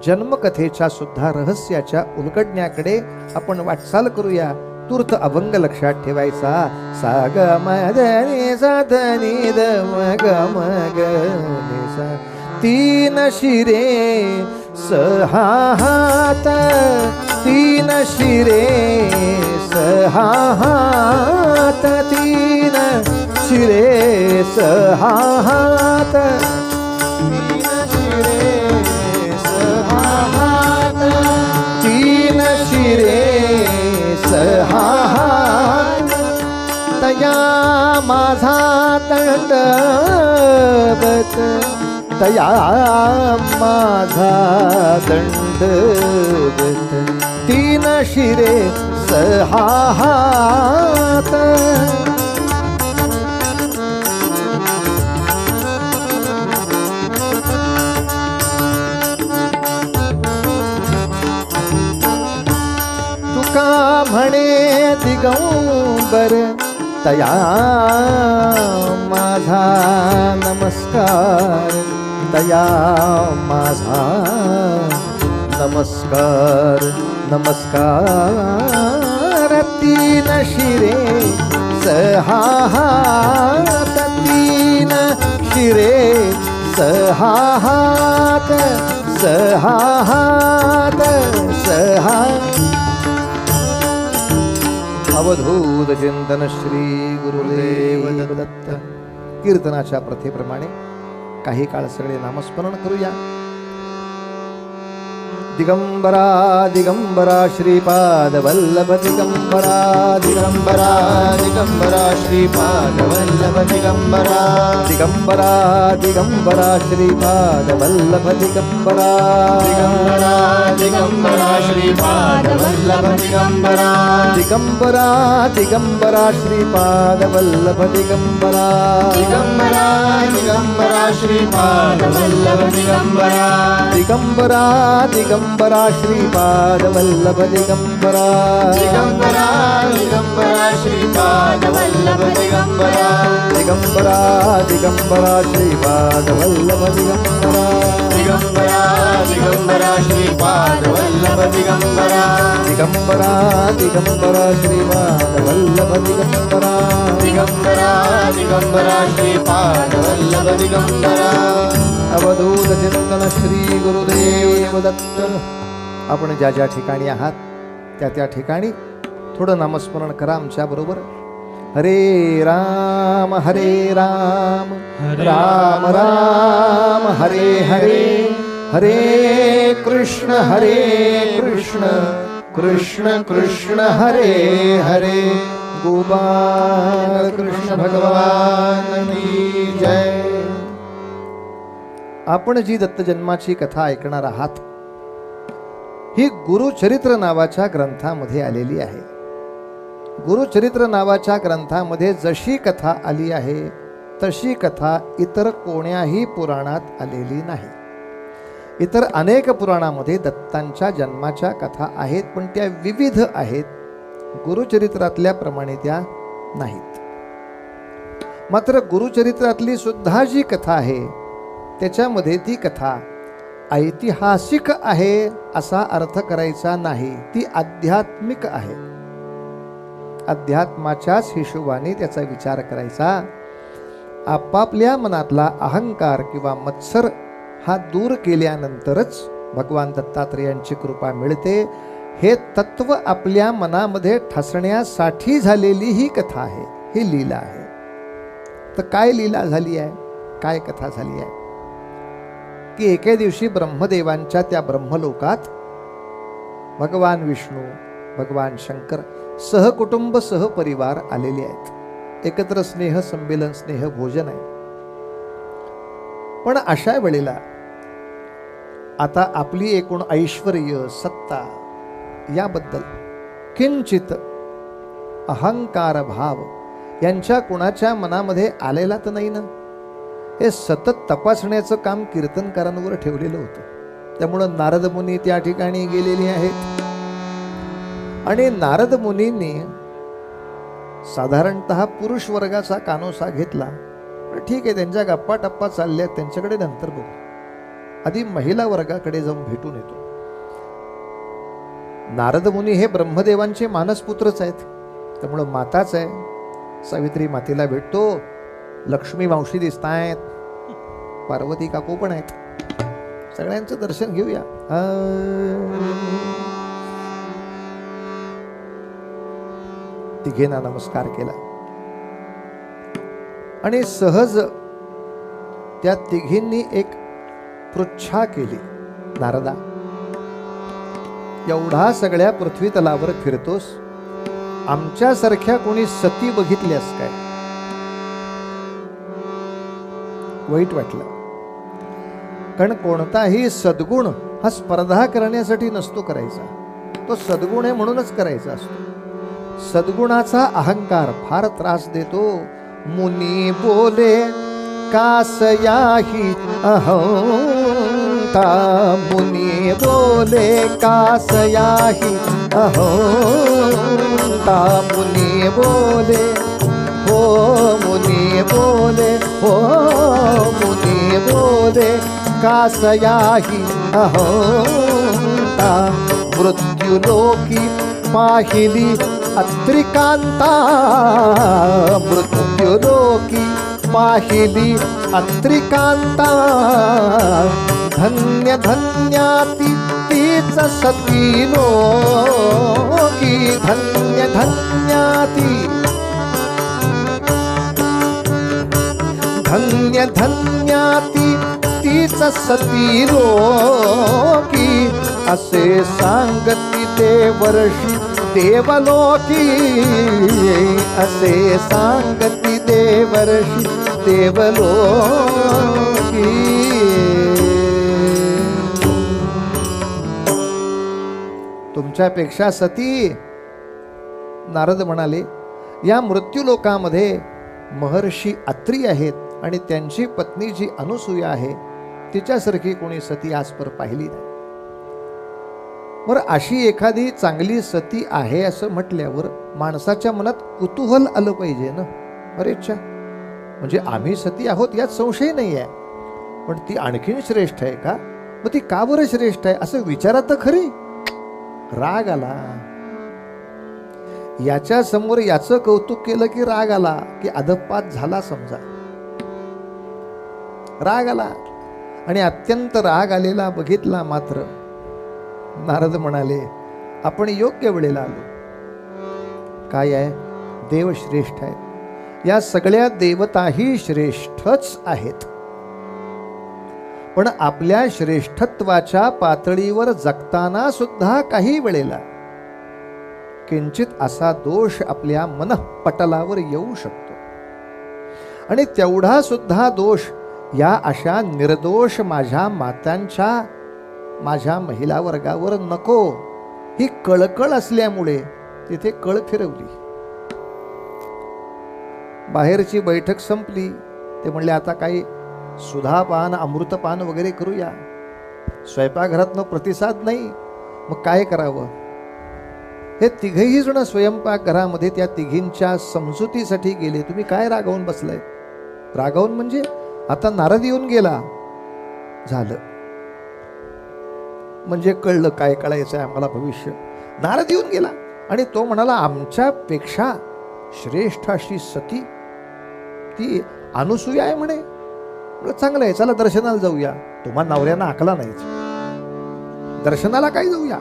जन्मकथेच्या सुद्धा रहस्याच्या उलगडण्याकडे आपण वाटचाल करूया. तूर्त अभंग लक्षात ठेवायचा. सा ग म ध नि सा ध नि ध म ग म ग नि सा. 3 शिरे 6 हात, 3 शिरे 6 हात, 3 शिरे 6 हात, 3 शिरे 6 हात, 3 शिरे 6 हात. तया माझा दंडवत, तया माझा दंडवत, 3 शिरे 6 हात. तुका म्हणे दिगंबर, तया माझा नमस्कार, तया माझा नमस्कार, नमस्कार. 3 शिरे 6 हात, 3 शिरे 6 हात, 6 हात, 6. अवधूत चिंतन श्री गुरुदेव दत्त. कीर्तनाच्या प्रथेप्रमाणे काही काळ सगळे नामस्मरण करूया. दिगंबरा दिगंबरा श्रीपाद वल्लभ दिगंबरा
दिगंबरा दिगंबरा श्रीपाद वल्लभ दिगंबरा
दिगंबरा दिगंबरा श्रीपाद वल्लभ दिगंबरा
दिगंबरा दिगंबरा श्रीपाद वल्लभ दिगंबरा
दिगंबरा दिगंबरा श्रीपाद वल्लभ दिगंबरा
दिगंबरा दिगंबरा श्रीपाद वल्लभ दिगंबरा
दिगंबरा दिगंबरा श्रीपाद वल्लभ दिगंबरा
दिगंबरा दिगंबरा श्रीपाद वल्लभ दिगंबरा
दिगंबरा दिगंबरा श्रीपाद वल्लभ दिगंबरा
दिगंबरा दिगंबरा श्रीपाद वल्लभ दिगंबरा
दिगंबरा दिगंबरा श्रीपाद वल्लभ दिगंबरा
दिगंबरा दिगंबरा श्रीपाद वल्लभ दिगंबरा
अवधूत चिंतन श्री गुरुदेव दत्त. आपण ज्या ज्या ठिकाणी आहात त्या त्या ठिकाणी थोडं नामस्मरण करा आमच्या बरोबर. हरे राम राम राम हरे हरे हरे कृष्ण कृष्ण कृष्ण हरे हरे. गोपाल कृष्ण भगवान की जय. आपण जी दत्त जन्माची कथा ऐकणार आहात ही गुरुचरित्र नावाच्या ग्रंथामध्ये आलेली आहे. गुरुचरित्र नावाच्या ग्रंथामध्ये जशी कथा आली आहे तशी कथा इतर कोण्याही पुराणात आलेली नाही. इतर अनेक पुराणामध्ये दत्तांच्या जन्माच्या कथा आहेत, पण त्या विविध आहेत. गुरुचरित्रातल्या प्रमाणे त्या नाहीत. मात्र गुरुचरित्रातली सुद्धा जी कथा आहे त्याच्यामध्ये ती कथा ऐतिहासिक आहे असा अर्थ करायचा नाही. ती आध्यात्मिक आहे. अध्यात्माच्याच हिशोबाने त्याचा विचार करायचा. आपापल्या मनातला अहंकार किंवा मत्सर हा दूर केल्यानंतरच भगवान दत्तात्रेयांची कृपा मिळते. हे तत्व आपल्या मनामध्ये ठसण्यासाठी झालेली ही कथा आहे, ही लीला आहे. तर काय लीला झाली आहे, काय कथा झाली आहे की एके दिवशी ब्रह्मदेवांच्या त्या ब्रह्मलोकात भगवान विष्णू, भगवान शंकर सहकुटुंब सहपरिवार आलेले आहेत. एकत्र स्नेह संमेलन, स्नेह भोजन आहे. पण अशा वेळेला आता आपली एकूण ऐश्वर्य, सत्ता याबद्दल किंचित अहंकार भाव यांच्या कुणाच्या मनामध्ये आलेला तर नाही ना. हे सतत तपासण्याचं काम कीर्तनकारांवर ठेवलेलं होतं. त्यामुळं नारद मुनी त्या ठिकाणी गेलेले आहेत. आणि नारद मुनींनी साधारणतः पुरुष वर्गाचा कानोसा घेतला. ठीक आहे, त्यांच्या गप्पा टप्पा चालल्या, त्यांच्याकडे नंतर बघू. आधी महिला वर्गाकडे जाऊन भेटून येतो. नारद मुनी हे ब्रह्मदेवांचे मानसपुत्रच आहेत, त्यामुळं माताच आहे. सावित्री मातेला भेटतो. लक्ष्मी मावशी दिसतायत, पार्वती काकू पण आहेत. सगळ्यांचं दर्शन घेऊया. तिघेंना नमस्कार केला आणि सहज त्या तिघींनी एक पृच्छा केली. नारदा, एवढा सगळ्या पृथ्वी तलावर फिरतोस, आमच्यासारख्या कोणी सती बघितल्यास काय? वाईट वाटलं. कारण कोणताही सद्गुण हा स्पर्धा करण्यासाठी नसतो करायचा. तो सद्गुण आहे म्हणूनच करायचा असतो. सद्गुणाचा अहंकार फार त्रास देतो. मुनी बोले कासयाही अहंता, मुनी बोले कासयाही अहंता. मुनी बोले हो, मुनी बोले हो, मुनी बोले कासयाही अहंता. मृत्युलोकी पाहिली अत्रिकांता, मृत्युलोकी पाहिली अत्रिकांता. धन्य धन्याती तीच सती लोकी, धन्य धन्याती, धन्य धन्याती तीच सती लोकी असे सांगती देवर्षी देवलोकी असे सांगती देवर्षी देवलोकी. तुमच्यापेक्षा सती, नारद म्हणाले, या मृत्यूलोकामध्ये महर्षी अत्री आहेत आणि त्यांची पत्नी जी अनुसूया आहे तिच्यासारखी कोणी सती आजपर पाहिली नाही. बरं, अशी एखादी चांगली सती आहे असं म्हटल्यावर माणसाच्या मनात कुतूहल आलं पाहिजे ना. अरे अच्छा, म्हणजे आम्ही सती आहोत यात संशय नाही आहे, पण ती आणखीन श्रेष्ठ आहे का? मग ती का बरं श्रेष्ठ आहे असं विचारात तर खरी. राग आला. याच्या समोर याचं कौतुक केलं की राग आला, की अधपात झाला समजा. राग आला आणि अत्यंत राग आलेला बघितला मात्र नारद म्हणाले, आपण योग्य वेळेला आलो. काय आहे? देव श्रेष्ठ आहेत. या सगळ्या देवताही श्रेष्ठच आहेत, पण आपल्या श्रेष्ठत्वाच्या पातळीवर जगताना सुद्धा काही वेळेला किंचित असा दोष आपल्या मनःपटलावर येऊ शकतो. आणि तेवढा सुद्धा दोष या अशा निर्दोष माझ्या मातांच्या, माझ्या महिला वर्गावर नको, ही कळकळ असल्यामुळे तिथे कळ फिरवली. बाहेरची बैठक संपली. ते म्हणले आता काही सुधापान अमृतपान वगैरे करूया. स्वयंपाकघरातनं प्रतिसाद नाही, मग काय करावं? हे तिघही जण स्वयंपाकघरामध्ये त्या तिघींच्या समजुतीसाठी गेले. तुम्ही काय रागावून बसलाय? रागावून म्हणजे आता नारद येऊन गेला झालं, म्हणजे कळलं काय कळायचं आम्हाला भविष्य. नारद येऊन गेला आणि तो म्हणाला, आमच्यापेक्षा श्रेष्ठ अशी सती ती अनुसूया आहे म्हणे. चांगलं आहे, चला दर्शनाला जाऊया. तुम्हाला नवऱ्यांना आकला नाहीच, दर्शनाला काय जाऊया?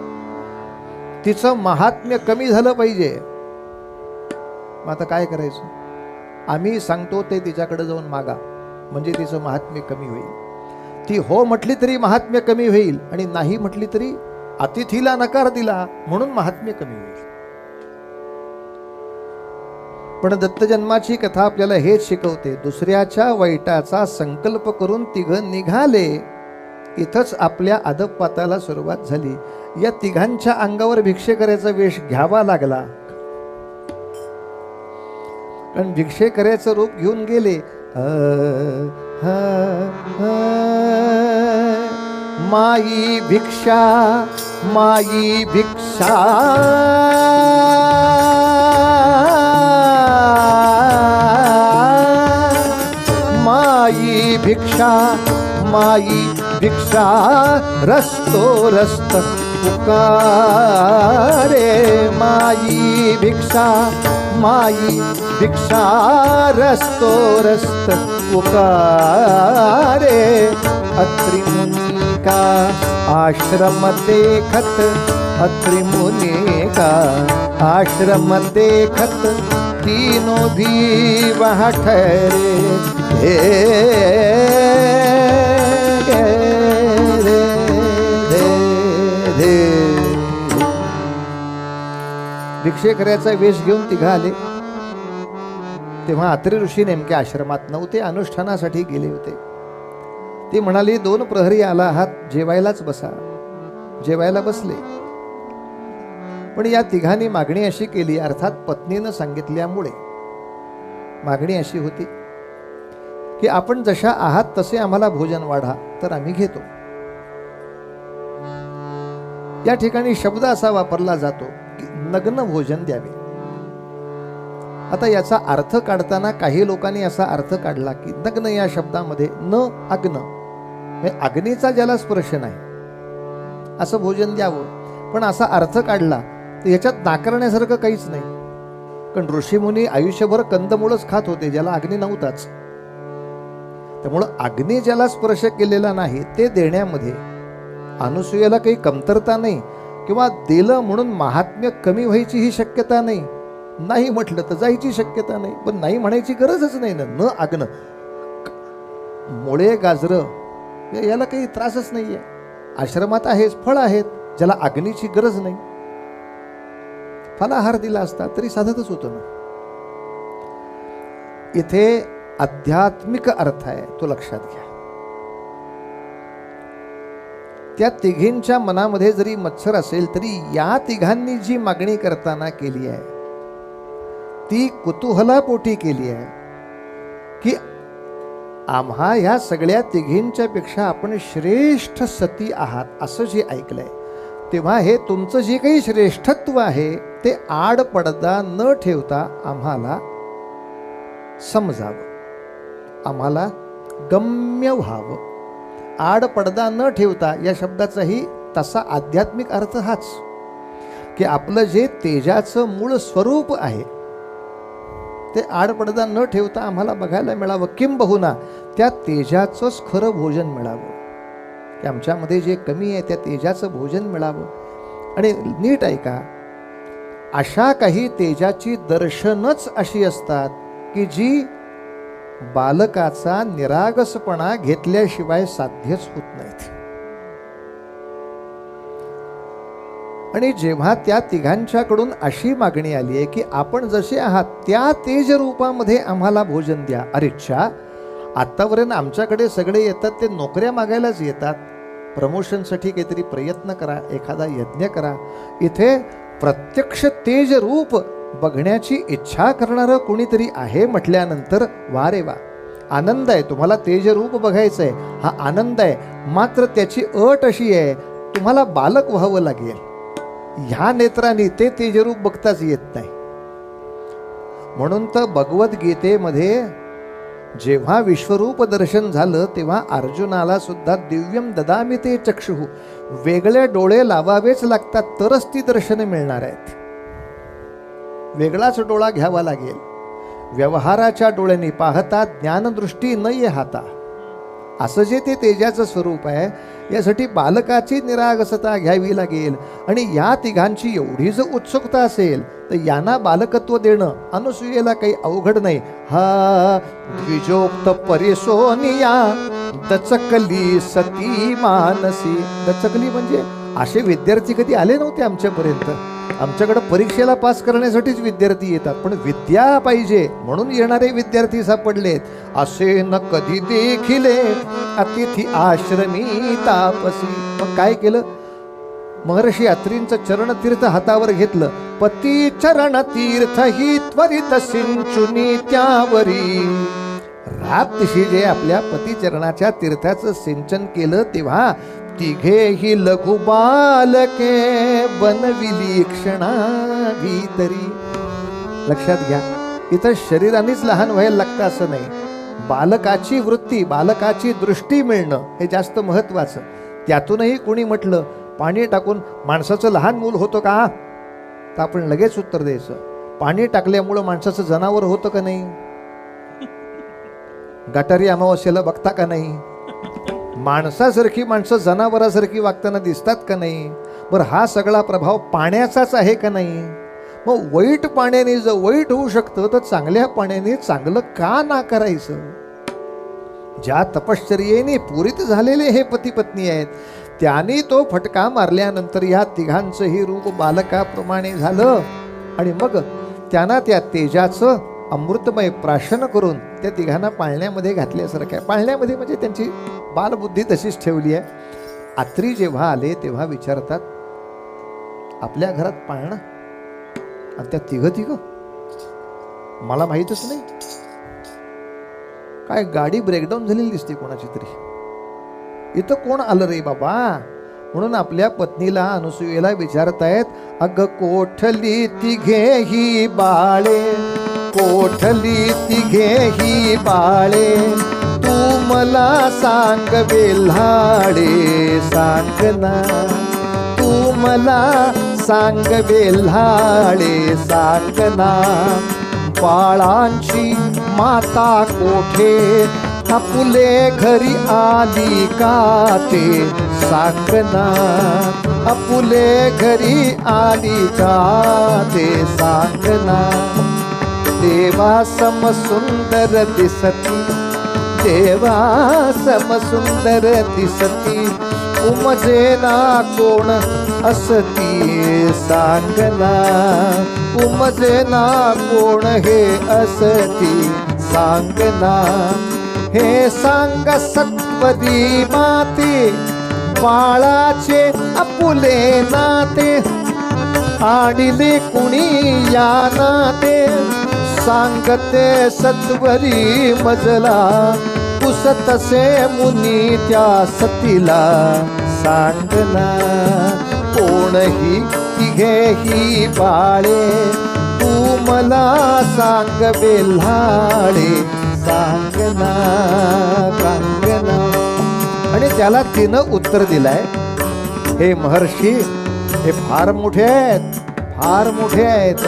तिचं महात्म्य कमी झालं पाहिजे. मग आता काय करायचं? आम्ही सांगतो ते तिच्याकडे जाऊन मागा, म्हणजे तिचं महात्म्य कमी होईल. ती हो म्हटली तरी महात्म्य कमी होईल, आणि नाही म्हटली तरी अतिथीला नकार दिला म्हणून महात्म्य कमी होईल. पण दत्तजन्माची कथा आपल्याला हेच शिकवते. दुसऱ्याच्या वाईटाचा संकल्प करून तिघं निघाले. इथंच आपल्या अधपाताला सुरुवात झाली. या तिघांच्या अंगावर भिक्षेकऱ्याचा वेश घ्यावा लागला, कारण भिक्षेकऱ्याचं रूप घेऊन गेले. माई भिक्षा, माई भिक्षा, माई भिक्षा, माई भिक्षा, रस्तो रस्त पुकारे. माई भिक्षा, माई भिक्षा, रस्तो रस्त पुकारे. अत्रि मुनि का आश्रम देखत, अत्रि मुनि का आश्रम देखत, तीनों भी वहाँ ठहरे. भिक्षेकऱ्याचा वेश घेऊन तिघा आले. तेव्हा अत्रि ऋषी नेमक्या आश्रमात नव्हते, अनुष्ठानासाठी गेले होते. ती म्हणाली, 2 प्रहरी आला आहात, जेवायलाच बसा. जेवायला बसले. पण या तिघांनी मागणी अशी केली, अर्थात पत्नीनं सांगितल्यामुळे मागणी अशी होती की आपण जशा आहात तसे आम्हाला भोजन वाढा, तर आम्ही घेतो. या ठिकाणी शब्द असा वापरला जातो की नग्न भोजन द्यावे. आता याचा अर्थ काढताना काही लोकांनी असा अर्थ काढला की नग्न या शब्दामध्ये न अग्न, अग्नीचा ज्याला स्पर्श नाही असं भोजन द्यावं. पण असा अर्थ काढला तर याच्यात नाकारण्यासारखं काहीच नाही, कारण ऋषीमुनी आयुष्यभर कंदमुळच खात होते, ज्याला अग्नी नव्हताच. त्यामुळं अग्नी ज्याला स्पर्श केलेला नाही ते देण्यामध्ये अनुसूयेला काही कमतरता नाही, किंवा दिलं म्हणून महात्म्य कमी व्हायची ही शक्यता नाही. नाही म्हटलं तर जायची शक्यता नाही, पण नाही म्हणायची गरजच नाही ना. न अग्न, मुळे गाजरं याला काही त्रासच नाहीये. आश्रमात आहेच, फळ आहेत, ज्याला अग्नीची गरज नाही, फलाहार दिला असता तरी साधतच होतं ना. इथे आध्यात्मिक अर्थ आहे, तो लक्षात घ्या. त्या तिघींच्या मनामध्ये जरी मत्सर असेल तरी या तिघांनी जी मागणी करताना केली आहे ती कुतूहलापोटी केली आहे की आम्हा ह्या सगळ्या तिघींच्या पेक्षा आपण श्रेष्ठ सती आहात, असं जे ऐकलंय. तेव्हा हे तुमचं जे काही श्रेष्ठत्व आहे ते आड पडदा न ठेवता आम्हाला समजावं, आम्हाला गम्य व्हावं. आड पडदा न ठेवता या शब्दाचाही तसा आध्यात्मिक अर्थ हाच की आपलं जे तेजाचं मूळ स्वरूप आहे ते आडपडदा न ठेवता आम्हाला बघायला मिळावं. किंबहुना त्या तेजाचंच खरं भोजन मिळावं, की आमच्यामध्ये जे कमी आहे त्या तेजाचं भोजन मिळावं. आणि नीट ऐका, अशा काही तेजाची दर्शनच अशी असतात की जी बालकाचा निरागसपणा घेतल्याशिवाय साध्यच होत नाहीत. आणि जेव्हा त्या तिघांच्याकडून अशी मागणी आली आहे की आपण जसे आहात त्या तेज रूपामध्ये आम्हाला भोजन द्या. अरे च्छा, आतापर्यंत आमच्याकडे सगळे येतात ते नोकऱ्या मागायलाच येतात, प्रमोशनसाठी काहीतरी प्रयत्न करा, एखादा यज्ञ करा. इथे प्रत्यक्ष तेज रूप बघण्याची इच्छा करणारं कोणीतरी आहे म्हटल्यानंतर वा रे वा, आनंद आहे. तुम्हाला तेज रूप बघायचं आहे, हा आनंद आहे. मात्र त्याची अट अशी आहे, तुम्हाला बालक व्हावं लागेल. ह्या नेत्रांनी ते तेजरूप बघताच येत नाही. म्हणून तर भगवद्गीतेमध्ये जेव्हा विश्वरूप दर्शन झालं तेव्हा अर्जुनाला सुद्धा दिव्यम ददामि ते चक्षुः, वेगळे डोळे लावावेच लागतात तरच ती दर्शने मिळणार आहेत. वेगळाच डोळा घ्यावा लागेल. व्यवहाराच्या डोळ्यांनी पाहता ज्ञानदृष्टी न ये हाता, असं जे ते तेजाचं स्वरूप आहे यासाठी बालकाची निरागसता घ्यावी लागेल. आणि या तिघांची एवढी जर उत्सुकता असेल तर यांना बालकत्व देणं अनुसूयेला काही अवघड नाही. हा द्विजोक्त परिसोनिया दचकली सती मानसी. दचकली म्हणजे असे विद्यार्थी कधी आले नव्हते आमच्यापर्यंत. आमच्याकडे परीक्षेला पास करण्यासाठीच विद्यार्थी येतात, पण विद्या पाहिजे म्हणून येणारे विद्यार्थी सापडलेत. असे न कधी देखिले अतिथी आश्रमी तापसी. मग काय केलं, महर्षी अत्रींचं चरणतीर्थ हातावर घेतलं. पती चरण तीर्थ ही त्वरित सिंचुनी त्यावरी. रातशी जे आपल्या पती चरणाच्या तीर्थाचं सिंचन केलं तेव्हा तिघेही लघु बालके बनविली क्षणा भीतरी. लक्षात घ्या, इथं शरीरानेच लहान व्हायला लागतं असं नाही. बालकाची वृत्ती, बालकाची दृष्टी मिळणं हे जास्त महत्वाचं. त्यातूनही कोणी म्हटलं पाणी टाकून माणसाचं लहान मूल होतं का, तर आपण लगेच उत्तर द्यायचं पाणी टाकल्यामुळं माणसाचं जनावर होतं का नाही. गटारी अमावस्येला बघता का नाही, माणसासारखी माणसं जनावरासारखी वागताना दिसतात का नाही. बरं, हा सगळा प्रभाव पाण्याचाच आहे का नाही. मग वाईट पाण्याने जर वाईट होऊ शकतं तर चांगल्या पाण्याने चांगलं का ना करायचं. ज्या तपश्चर्येने पूरित झालेले हे पती पत्नी आहेत त्यांनी तो फटका मारल्यानंतर या तिघांचंही रूप बालकाप्रमाणे झालं. आणि मग त्यांना त्या तेजाचं अमृतमय प्राशन करून त्या तिघांना पाळण्यामध्ये घातल्यासारखं आहे. पाळण्यामध्ये म्हणजे त्यांची बालबुद्धी तशीच ठेवली आहे. अत्री जेव्हा आले तेव्हा विचारतात आपल्या घरात पाळणं आणि त्या तिघं मला माहीतच नाही. काय गाडी ब्रेकडाऊन झालेली दिसते कोणाची तरी, इथं कोण आलं रे बाबा. म्हणून आपल्या पत्नीला अनुसूयेला विचारतायत, अग कोठली तिघेही बाळे, कोठली तिघेही बाळे, तू मला सांग बेल्हाडे सांगना, तू मला सांग बेल्हाडे सांगना. बाळांची माता कोठे, आपुले घरी आली का ते सांगना, आपुले घरी आली का ते सांगना. देवा सम सुंदर दिसती, देवा समसुंदर दिसती उमजे ना कोण असती सांगना उमजे ना कोण हे असती सांगना हे सांग सत्वरी माते बाळाचे आपुले नाते आणिले कुणी या नाते सांगते सत्वरी मजला पुसतसे मुनी त्या सतीला सांगना कोणही तिघेही बाळे तू मला सांग बेल्हाळे सांगना कांगना. आणि त्याला तिनं उत्तर दिलंय, हे महर्षी हे फार मोठे आहेत, फार मोठे आहेत.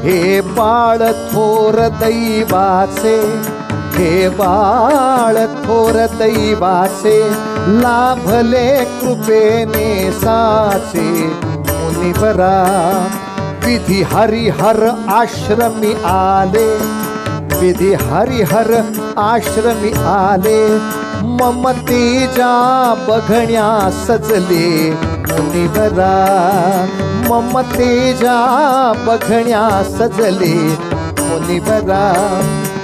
हे बाळ थोर दैवाचे, हे बाळ थोर दैवाचे लाभले कृपेने साचे मुनिवरा विधी हरिहर आश्रमी आले विधी हरिहर आश्रमी आले ममतेजा बघण्या सजले मुनिवरा ममतेजा बघण्या सजले मुनिवरा.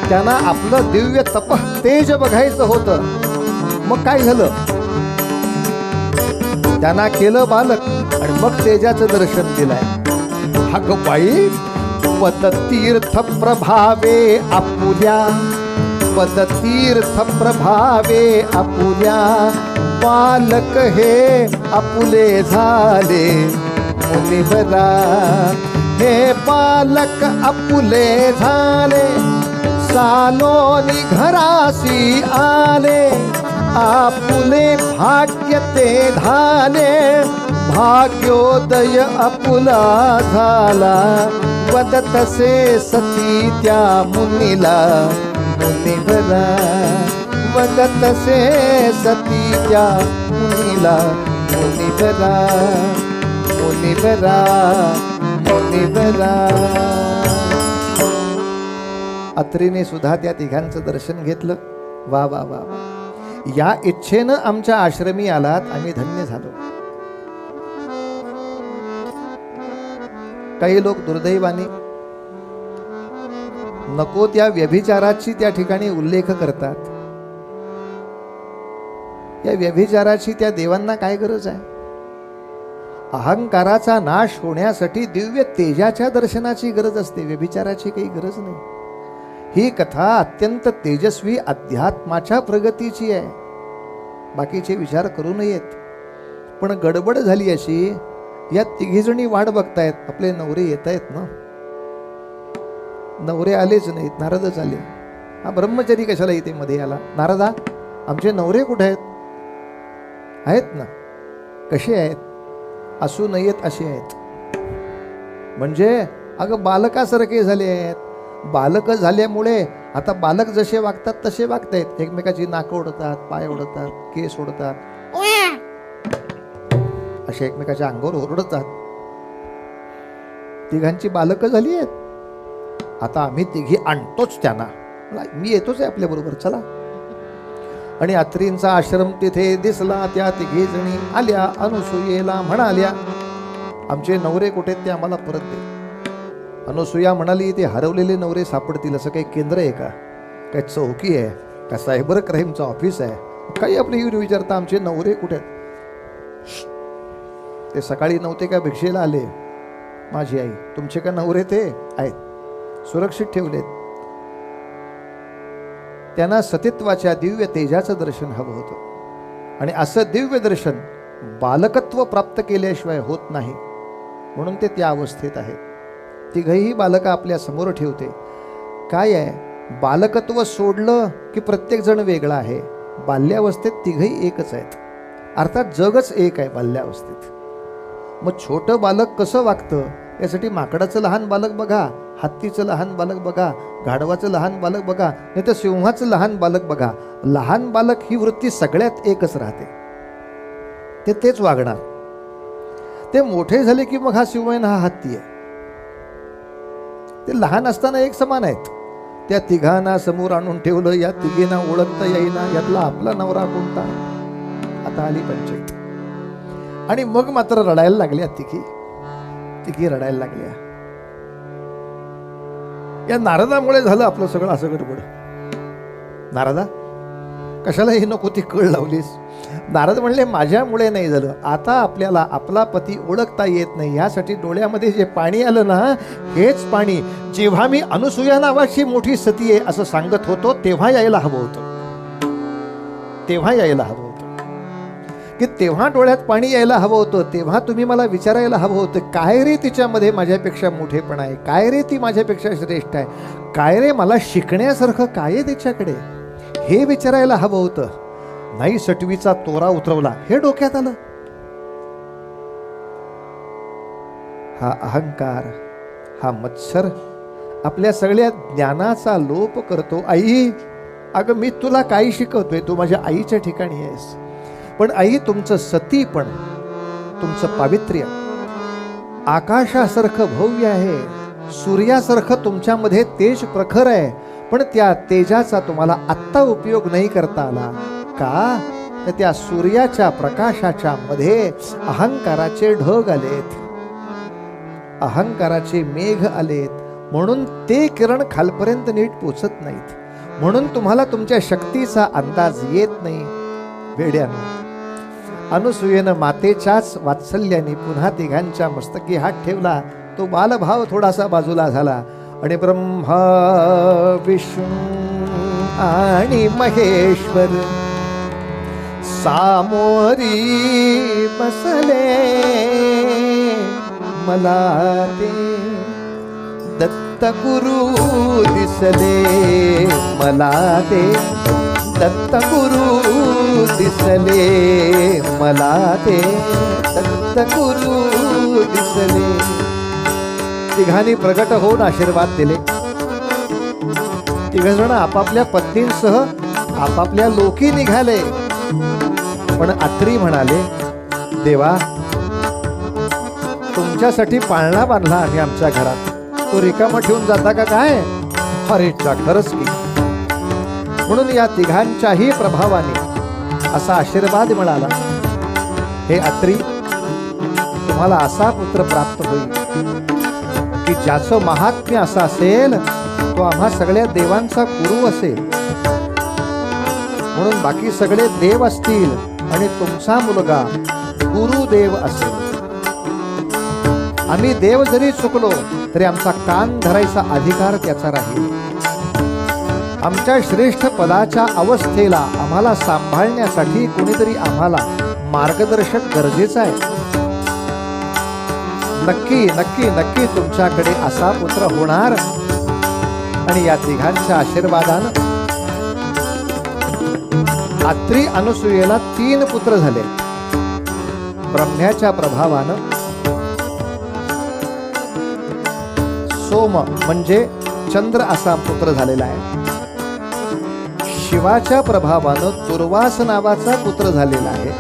त्यांना आपलं दिव्य तप तेज बघायचं होतं. मग काय झालं, त्यांना केलं बालक आणि मग तेजाचं दर्शन दिलंय. अगं बाई पदतीर्थ प्रभावे आपुल्या पदतीर्थ प्रभावे आपुल्या बालक हे आपुले झाले मुनिवरा. हे बालक आपुले झाले सालोनी घरासी आले आपुले भाग्य ते झाले भाग्योदय आपुला झाला वदतसे सती त्या मुनीला मुनिवरा वदतसे सती त्या मुनीला मुनिवरा मुनिवरा मुनिवरा. अत्रीने सुद्धा त्या तिघांचं दर्शन घेतलं. वा वा वा वा, या इच्छेनं आमच्या आश्रमी आलात, आम्ही धन्य झालो. काही लोक दुर्दैवाने नको त्या व्यभिचाराची त्या ठिकाणी उल्लेख करतात. या व्यभिचाराची त्या देवांना काय गरज आहे? अहंकाराचा नाश होण्यासाठी दिव्य तेजाच्या दर्शनाची गरज असते, व्यभिचाराची काही गरज नाही. ही कथा अत्यंत तेजस्वी अध्यात्माच्या प्रगतीची आहे, बाकीचे विचार करू नयेत. पण गडबड झाली अशी, या तिघीजणी वाट बघतायत, आपले नवरे येत आहेत ना. नवरे आलेच नाहीत, नारदच आले. हा ब्रह्मचारी कशाला इथे मध्ये आला? नारदा, आमचे नवरे कुठे आहेत? आहेत ना. कसे आहेत? असू नयेत असे आहेत. म्हणजे अगं बालकासारखे झाले आहेत. बालक झाल्यामुळे आता बालक जसे वागतात तसे वागतायत. एकमेकाची नाकं ओढतात, पाय ओढतात, केस ओढतात, असे एकमेकाच्या अंगावर ओरडतात. तिघांची बालकं झाली आहेत. आता आम्ही तिघी आणतोच त्यांना. मी येतोच आहे आपल्या बरोबर, चला. आणि अत्रींचा आश्रम तिथे दिसला. त्या तिघी जणी आल्या, अनुसूयेला म्हणाल्या, आमचे नवरे कुठे ते आम्हाला परत दे. अनुसूया म्हणाली, ते हरवलेले नवरे सापडतील असं काही केंद्र आहे का? काय चौकी आहे का? सायबर क्राईमचं ऑफिस आहे? काही आपले येऊन विचारता आमचे नवरे कुठे आहेत? ते सकाळी नव्हते का भिक्षेला आले? माझी आई, तुमचे का नवरे ते आहेत, सुरक्षित ठेवलेत. त्यांना सतीत्वाच्या दिव्य तेजाचं दर्शन हवं होतं. आणि असं दिव्य दर्शन बालकत्व प्राप्त केल्याशिवाय होत नाही, म्हणून ते त्या अवस्थेत आहेत. तिघही बालकं आपल्या समोर ठेवते. काय आहे, बालकत्व सोडलं की प्रत्येक जण वेगळा आहे. बाल्यावस्थेत तिघही एकच आहेत. अर्थात जगच एक आहे बाल्यावस्थेत. मग छोटं बालक कसं वागतं यासाठी माकडाचं लहान बालक बघा, हत्तीचं लहान बालक बघा, गाढवाचं लहान बालक बघा, नाही तर सिंहाचं लहान बालक बघा. लहान बालक ही वृत्ती सगळ्यात एकच राहते. ते तेच वागणार. ते मोठे झाले की मग हा सिंह आहे ना हा हत्ती आहे. ते लहान असताना एक समान आहेत. त्या तिघांना समोर आणून ठेवलं. या तिघींना ओळखता येईना यातला आपला नवरा कोणता. आता आली पंचायत. आणि मग मात्र रडायला लागल्या तिघी रडायला लागल्या. या नारदामुळे झालं आपलं सगळं असं गडबड. नारदा, कशाला ही नको ती कळ लावलीस. नारद म्हणले, माझ्यामुळे नाही झालं. आता आपल्याला आपला पती ओळखता येत नाही यासाठी डोळ्यामध्ये जे पाणी आलं ना, हेच पाणी जेव्हा मी अनुसूया नावाची मोठी सती आहे असं सांगत होतो तेव्हा यायला हवं होतं. की तेव्हा डोळ्यात पाणी यायला हवं होतं. तेव्हा तुम्ही मला विचारायला हवं होतं, काय रे तिच्यामध्ये माझ्यापेक्षा मोठेपणा आहे, काय रे ती माझ्यापेक्षा श्रेष्ठ आहे, काय रे मला शिकण्यासारखं काय आहे तिच्याकडे, हे विचारायला हवं होतं. नाही, सटवीचा तोरा उतरवला हे डोक्यात आलं. हा अहंकार, हा मत्सर आपल्या सगळ्या ज्ञानाचा लोप करतो. आई, अगं मी तुला काही शिकवतोय, तू माझ्या आईच्या ठिकाणी आहेस. पण आई, तुमचं सती पण, तुमचं पावित्र्य आकाशासारखं भव्य आहे. सूर्यासारखं तुमच्यामध्ये तेज प्रखर आहे. पण त्या तेजाचा तुम्हाला आत्ता उपयोग नाही करता आला का? तर त्या सूर्याच्या प्रकाशाच्या मध्ये अहंकाराचे ढग आलेत, अहंकाराचे मेघ आलेत. म्हणून ते किरण खालपर्यंत नीट पोचत नाहीत. म्हणून तुम्हाला तुमच्या शक्तीचा अंदाज येत नाही. वेड्यानो, अनुसूयेनं मातेच्याच वात्सल्याने पुन्हा तिघांच्या मस्तकी हात ठेवला. तो बालभाव थोडासा बाजूला झाला आणि ब्रह्मा, विष्णू आणि महेश्वर सामोरी बसले. मला ते दत्तगुरु दिसले, मला ते दत्तगुरु दिसले, मला ते दत्तगुरु दिसले. तिघांनी प्रगट होऊन आशीर्वाद दिले. तिघजण आपापल्या पत्नींसह आपापल्या लोकी निघाले. पण अत्री म्हणाले, देवा, तुमच्यासाठी पाळणा बांधला आम्ही आमच्या घरात, तो रिकामा ठेवून जाता का काय? अरेच्या, खरंच की. म्हणून या तिघांच्याही प्रभावाने असा आशीर्वाद मिळाला, हे अत्री, तुम्हाला असा पुत्र प्राप्त होईल की ज्याचं महात्म्य असं असेल तो आम्हा सगळ्या देवांचा गुरु असेल. म्हणून बाकी सगळे देव असतील आणि तुमचा मुलगा गुरुदेव असेल. आम्ही देव जरी चुकलो तरी आमचा कान धरायचा अधिकार त्याचा राहील. आमच्या श्रेष्ठ पदाच्या अवस्थेला आम्हाला सांभाळण्यासाठी कोणीतरी आम्हाला मार्गदर्शक गरजेचं आहे. नक्की नक्की नक्की तुमच्याकडे असा पुत्र होणार. आणि या तिघांच्या आशीर्वादानं अत्री अनुसूयेला 3 पुत्र झाले. ब्रह्म्याच्या प्रभावानं सोम म्हणजे चंद्र असा पुत्र झालेला आहे. शिवाच्या प्रभावानं दुर्वास नावाचा पुत्र झालेला आहे.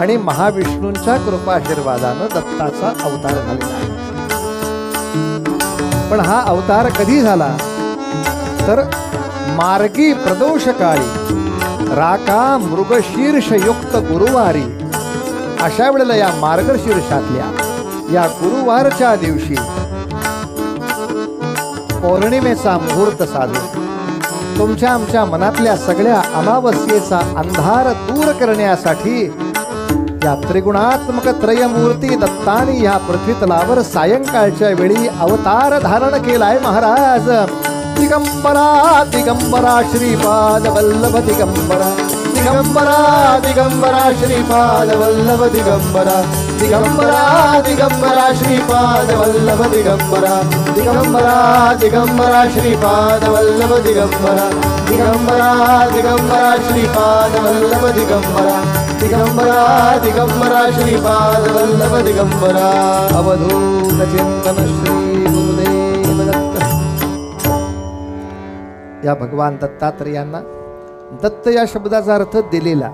आणि महाविष्णूंच्या कृपाशीर्वादानं दत्ताचा अवतार झालेला आहे. पण हा अवतार कधी झाला तर मार्गी प्रदोष काळी राका मृगशीर्षयुक्त गुरुवारी. अशा वेळेला या मार्गशीर्षातल्या या गुरुवारच्या दिवशी पौर्णिमेचा मुहूर्त साधून तुमच्या आमच्या मनातल्या सगळ्या अमावस्येचा अंधार दूर करण्यासाठी या त्रिगुणात्मक त्रयमूर्ती दत्तानी ह्या पृथ्वीतलावर सायंकाळच्या वेळी अवतार धारण केलाय. महाराज, दिगंबरा दिगंबरा श्रीपाद वल्लभ दिगंबरा, दिगंबरा दिगंबरा श्रीपाद वल्लभ दिगंबरा, दिगंबरा दिगंबरा श्रीपाद वल्लभ दिगंबरा, दिगंबरा दिगंबरा श्रीपाद वल्लभ दिगंबरा, दिगंबरा दिगंबरा श्रीपाद वल्लभ दिगंबरा, दिगंबरा दिगंबरा श्रीपाद वल्लभ दिगंबरा. अवधूत चिंतन श्री गुरुदेव दत्त. या भगवान दत्तात्रेयांना दत्त या शब्दाचा अर्थ दिलेला.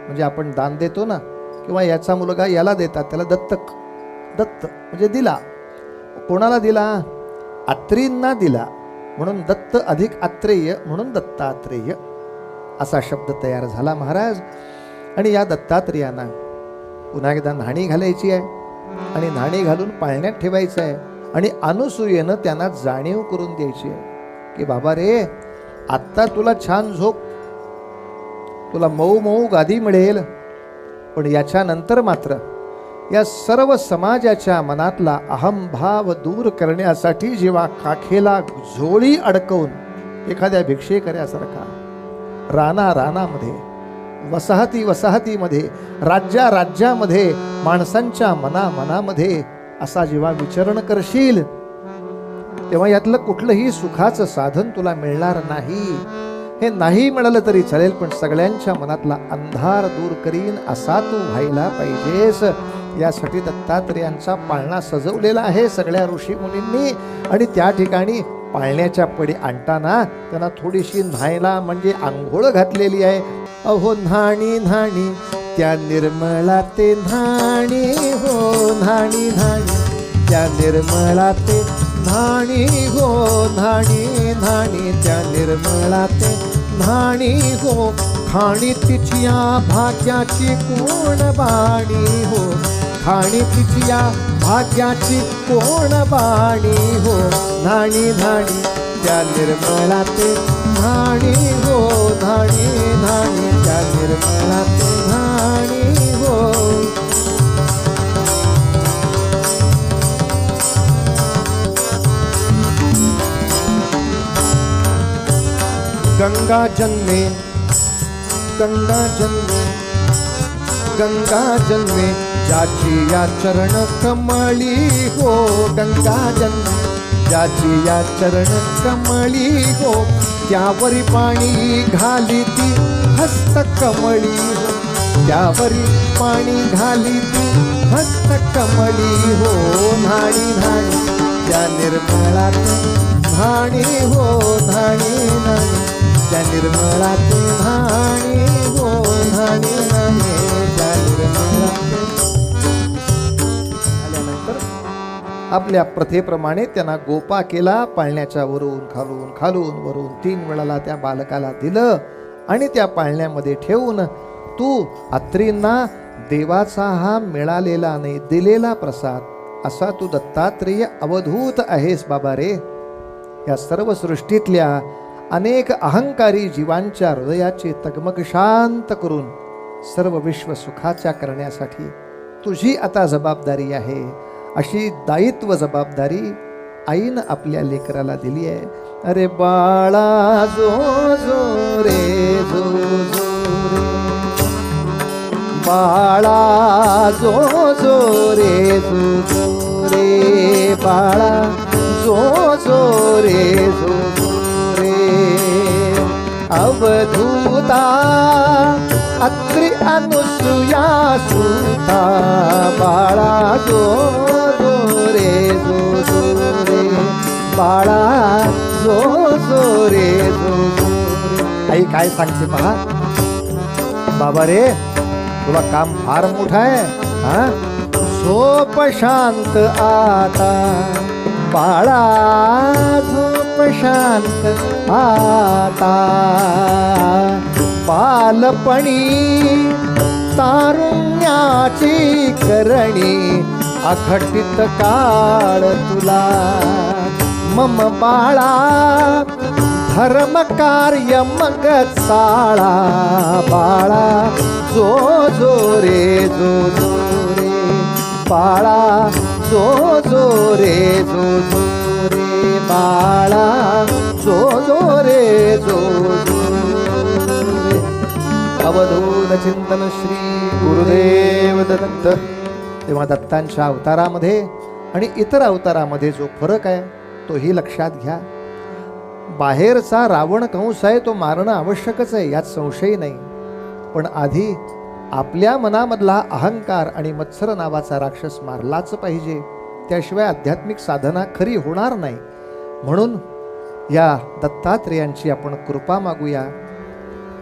म्हणजे आपण दान देतो ना, किंवा याचा मुलगा याला देतात, त्याला दत्तक. दत्त म्हणजे दिला. कोणाला दिला? अत्रींना दिला. म्हणून दत्त अधिक आत्रेय म्हणून दत्तात्रेय असा शब्द तयार झाला महाराज. आणि या दत्तात्रेयांना पुन्हा एकदा न्हाणी घालायची आहे आणि न्हाणी घालून पाळण्यात ठेवायचं आहे. आणि अनुसूयेनं त्यांना जाणीव करून द्यायची आहे की बाबा रे, आत्ता तुला छान झोप, तुला मऊ मऊ गादी मिळेल, पण याच्यानंतर मात्र या सर्व समाजाच्या मनातला अहंभाव दूर करण्यासाठी जेव्हा काखेला झोळी अडकवून एखाद्या भिक्षेकऱ्यासारखा रानामध्ये, वसाहतीमध्ये, राज्यामध्ये, माणसांच्या मनामध्ये असा जेव्हा विचरण करशील, तेव्हा यातलं कुठलंही सुखाचं साधन तुला मिळणार नाही. हे नाही मिळालं तरी चालेल, पण सगळ्यांच्या मनातला अंधार दूर करीन असा तू व्हायला पाहिजेस. यासाठी दत्तात्रेयांचा पाळणा सजवलेला आहे सगळ्या ऋषी मुनींनी. आणि त्या ठिकाणी पाळण्याच्या पडी आणताना त्यांना थोडीशी न्हायला म्हणजे आंघोळ घातलेली आहे. अहो न्हाणी न्हाणी त्या निर्मळा ते न्हाणी, हो न्हाणी न्हाणी त्या निर्मळा ते न्हाणी, हो न्हाणी न्हाणी त्या निर्मळा ते न्हाणी, हो खाणी तिचिया भाग्याची कोण बाणी, हो खाणी तिचिया भाग्याची कोण बाणी, हो न्हाणी न्हाणी त्या निर्मळा ते न्हाणी, हो न्हाणी न्हाणी त्या निर्मळा ते न्हाणी, हो. गंगा जन्मे ज्याची या चरण कमळी, हो गंगा जन्मे ज्याची या चरण कमळी, हो त्यावरी पाणी घाली ती हस्त कमळी, हो त्यावरी पाणी घाली ती हस्त कमळी, हो न्हाणी न्हाणी त्या निर्मळा न्हाणी, हो न्हाणी न्हाणी त्या निर्मळा न्हाणी, हो न्हाणी न्हाणी त्या निर्मळा. आल्यानंतर आपल्या प्रथेप्रमाणे त्यांना गोपा केला. पाळण्याच्या वरून खालून वरून 3 वेळाला त्या बालकाला दिलं आणि त्या पाळण्यामध्ये ठेवून तू अत्रींना देवाचा हा मिळालेला नाही दिलेला प्रसाद असा तू दत्तात्रेय अवधूत आहेस बाबा रे. या सर्व सृष्टीतल्या अनेक अहंकारी जीवांच्या हृदयाचे तगमग शांत करून सर्व विश्व सुखाच्या करण्यासाठी तुझी आता जबाबदारी आहे. अशी दायित्व जबाबदारी आईनं आपल्या लेकराला दिली आहे. अरे बाळा जो जो रे जो जो रे, बाळा जो जो रे जो जो रे, बाळा जो जो रे जो जो रे. अवधूता अत्रि अनुसूया सुता, बाळा जो जो रे जो जो रे, बाळा जो जो रे जो जो रे. आई काय सांगते पहा बाबा रे, तुला काम फार मोठं आहे. हा झोप शांत आता बाळा, झोप शांत आता. बालपणी तारुण्याची करणी अघटित काळ तुला. मम बाळा धर्म कार्य मग चाळा, बाळा जो जो रे जो जो रे, बाळा जो जो रे जो जो रे, बाळा जो जो रे जो जो रे. अवधूत चिंतन श्री गुरुदेव दत्त. तेव्हा दत्तांच्या अवतारामध्ये आणि इतर अवतारामध्ये जो फरक आहे तोही लक्षात घ्या. बाहेरचा रावण कंस आहे तो मारणं आवश्यकच आहे, यात संशय नाही. पण आधी आपल्या मनामधला अहंकार आणि मत्सर नावाचा राक्षस मारलाच पाहिजे, त्याशिवाय आध्यात्मिक साधना खरी होणार नाही. म्हणून या दत्तात्रेयांची आपण कृपा मागूया.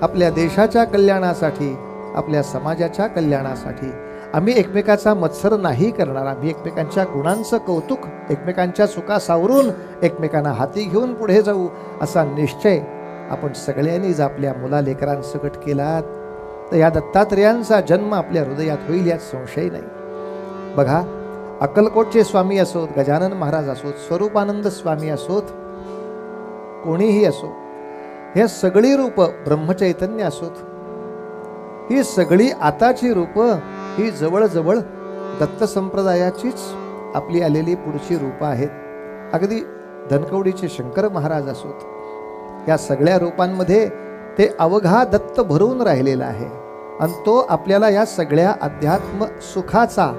आपल्या देशाच्या कल्याणासाठी, आपल्या समाजाच्या कल्याणासाठी आम्ही एकमेकाचा मत्सर नाही करणार. आम्ही एकमेकांच्या गुणांचं कौतुक, एकमेकांच्या चुका सावरून एकमेकांना हाती घेऊन पुढे जाऊ, असा निश्चय आपण सगळ्यांनीच आपल्या मुलालेकरांसकट केलात तर या दत्तात्रेयांचा जन्म आपल्या हृदयात होईल यात संशय नाही. बघा, अक्कलकोटचे स्वामी असोत, गजानन महाराज असोत, स्वरूपानंद स्वामी असोत, कोणीही असो, हे सगळी रूप ब्रह्मचैतन्य असोत, ही सगळी आताची रूप ही जवळजवळ दत्त संप्रदायाचीच आपली आलेली पुढची रूपं आहेत. अगदी धनकवडीचे शंकर महाराज असोत, या सगळ्या रूपांमध्ये ते अवघा दत्त भरून राहिलेला आहे आणि तो आपल्याला या सगळ्या अध्यात्म सुखाचा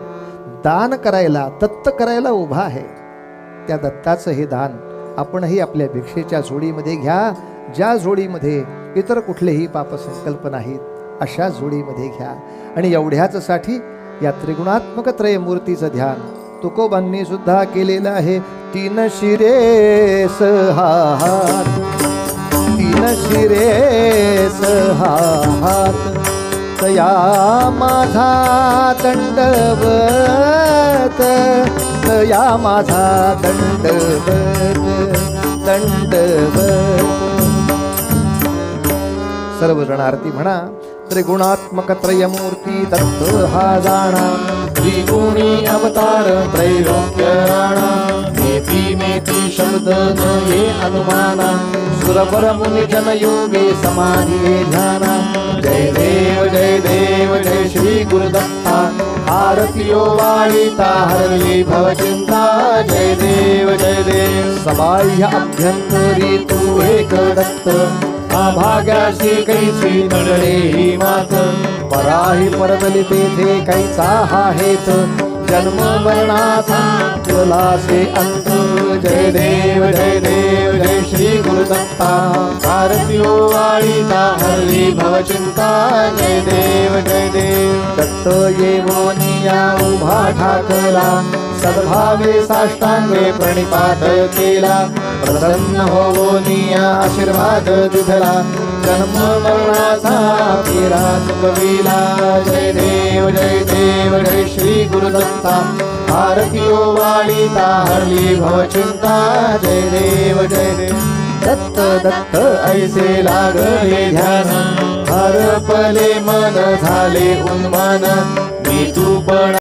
दान करायला, दत्त करायला उभा आहे. त्या दत्ताचं हे दान आपणही आपल्या भिक्षेच्या जोडीमध्ये घ्या, ज्या जोडीमध्ये इतर कुठलेही पापसंकल्प नाहीत, अशा जोडीमध्ये घ्या. आणि एवढ्याचसाठी या त्रिगुणात्मक त्रयमूर्तीचं ध्यान तुकोबांनी सुद्धा केलेलं आहे. 3 शिरे 6 हात, 3 शिरे 6 हात, तया माझा दंडवत, तया माझा दंडवत, दंडवत. सर्वजण आरती म्हणा. त्रिगुणात्मक त्रयमूर्ती दत्त हा जाणा,
त्रिगुणी अवतार त्रैलोक्य राणा, मेती मेती शब्द न ये अनुमाना, सुरवर मुनि जन योगे समाधिये ध्याना. जय देव जय देव जय श्री गुरुदत्ता, आरतियो वाळीता हरली भवचिंता. जय देव जय देव.
सबाह्य अभ्यंतरी
तू एक दत्त, भाग्याशी कैची नडळे ही मात.
पराही परतली तेथे कैचा हा हेत,
जन्म मरणाचा तुलासे अंत. जय देव जय देव जय श्री गुरुदत्ता, आरतियो वाळीता हरली भवचिंता. जय देव जय देव.
दत्त येवोनिया
उभा ठाकला, सद्भावे साष्टांगे प्रणिपात केला. प्रसन्न होवोनिया आशीर्वाद दिधला, जन्म मरणाचा फेरा चुकविला. जय देव जय देव जय श्री गुरुदत्ता, आरतियो वाळीता हरली भवचिंता. जय देव जय देव. दत्त दत्त ऐसे लागले ध्यान, हरपले मन झाले उन्मान. मी तू पण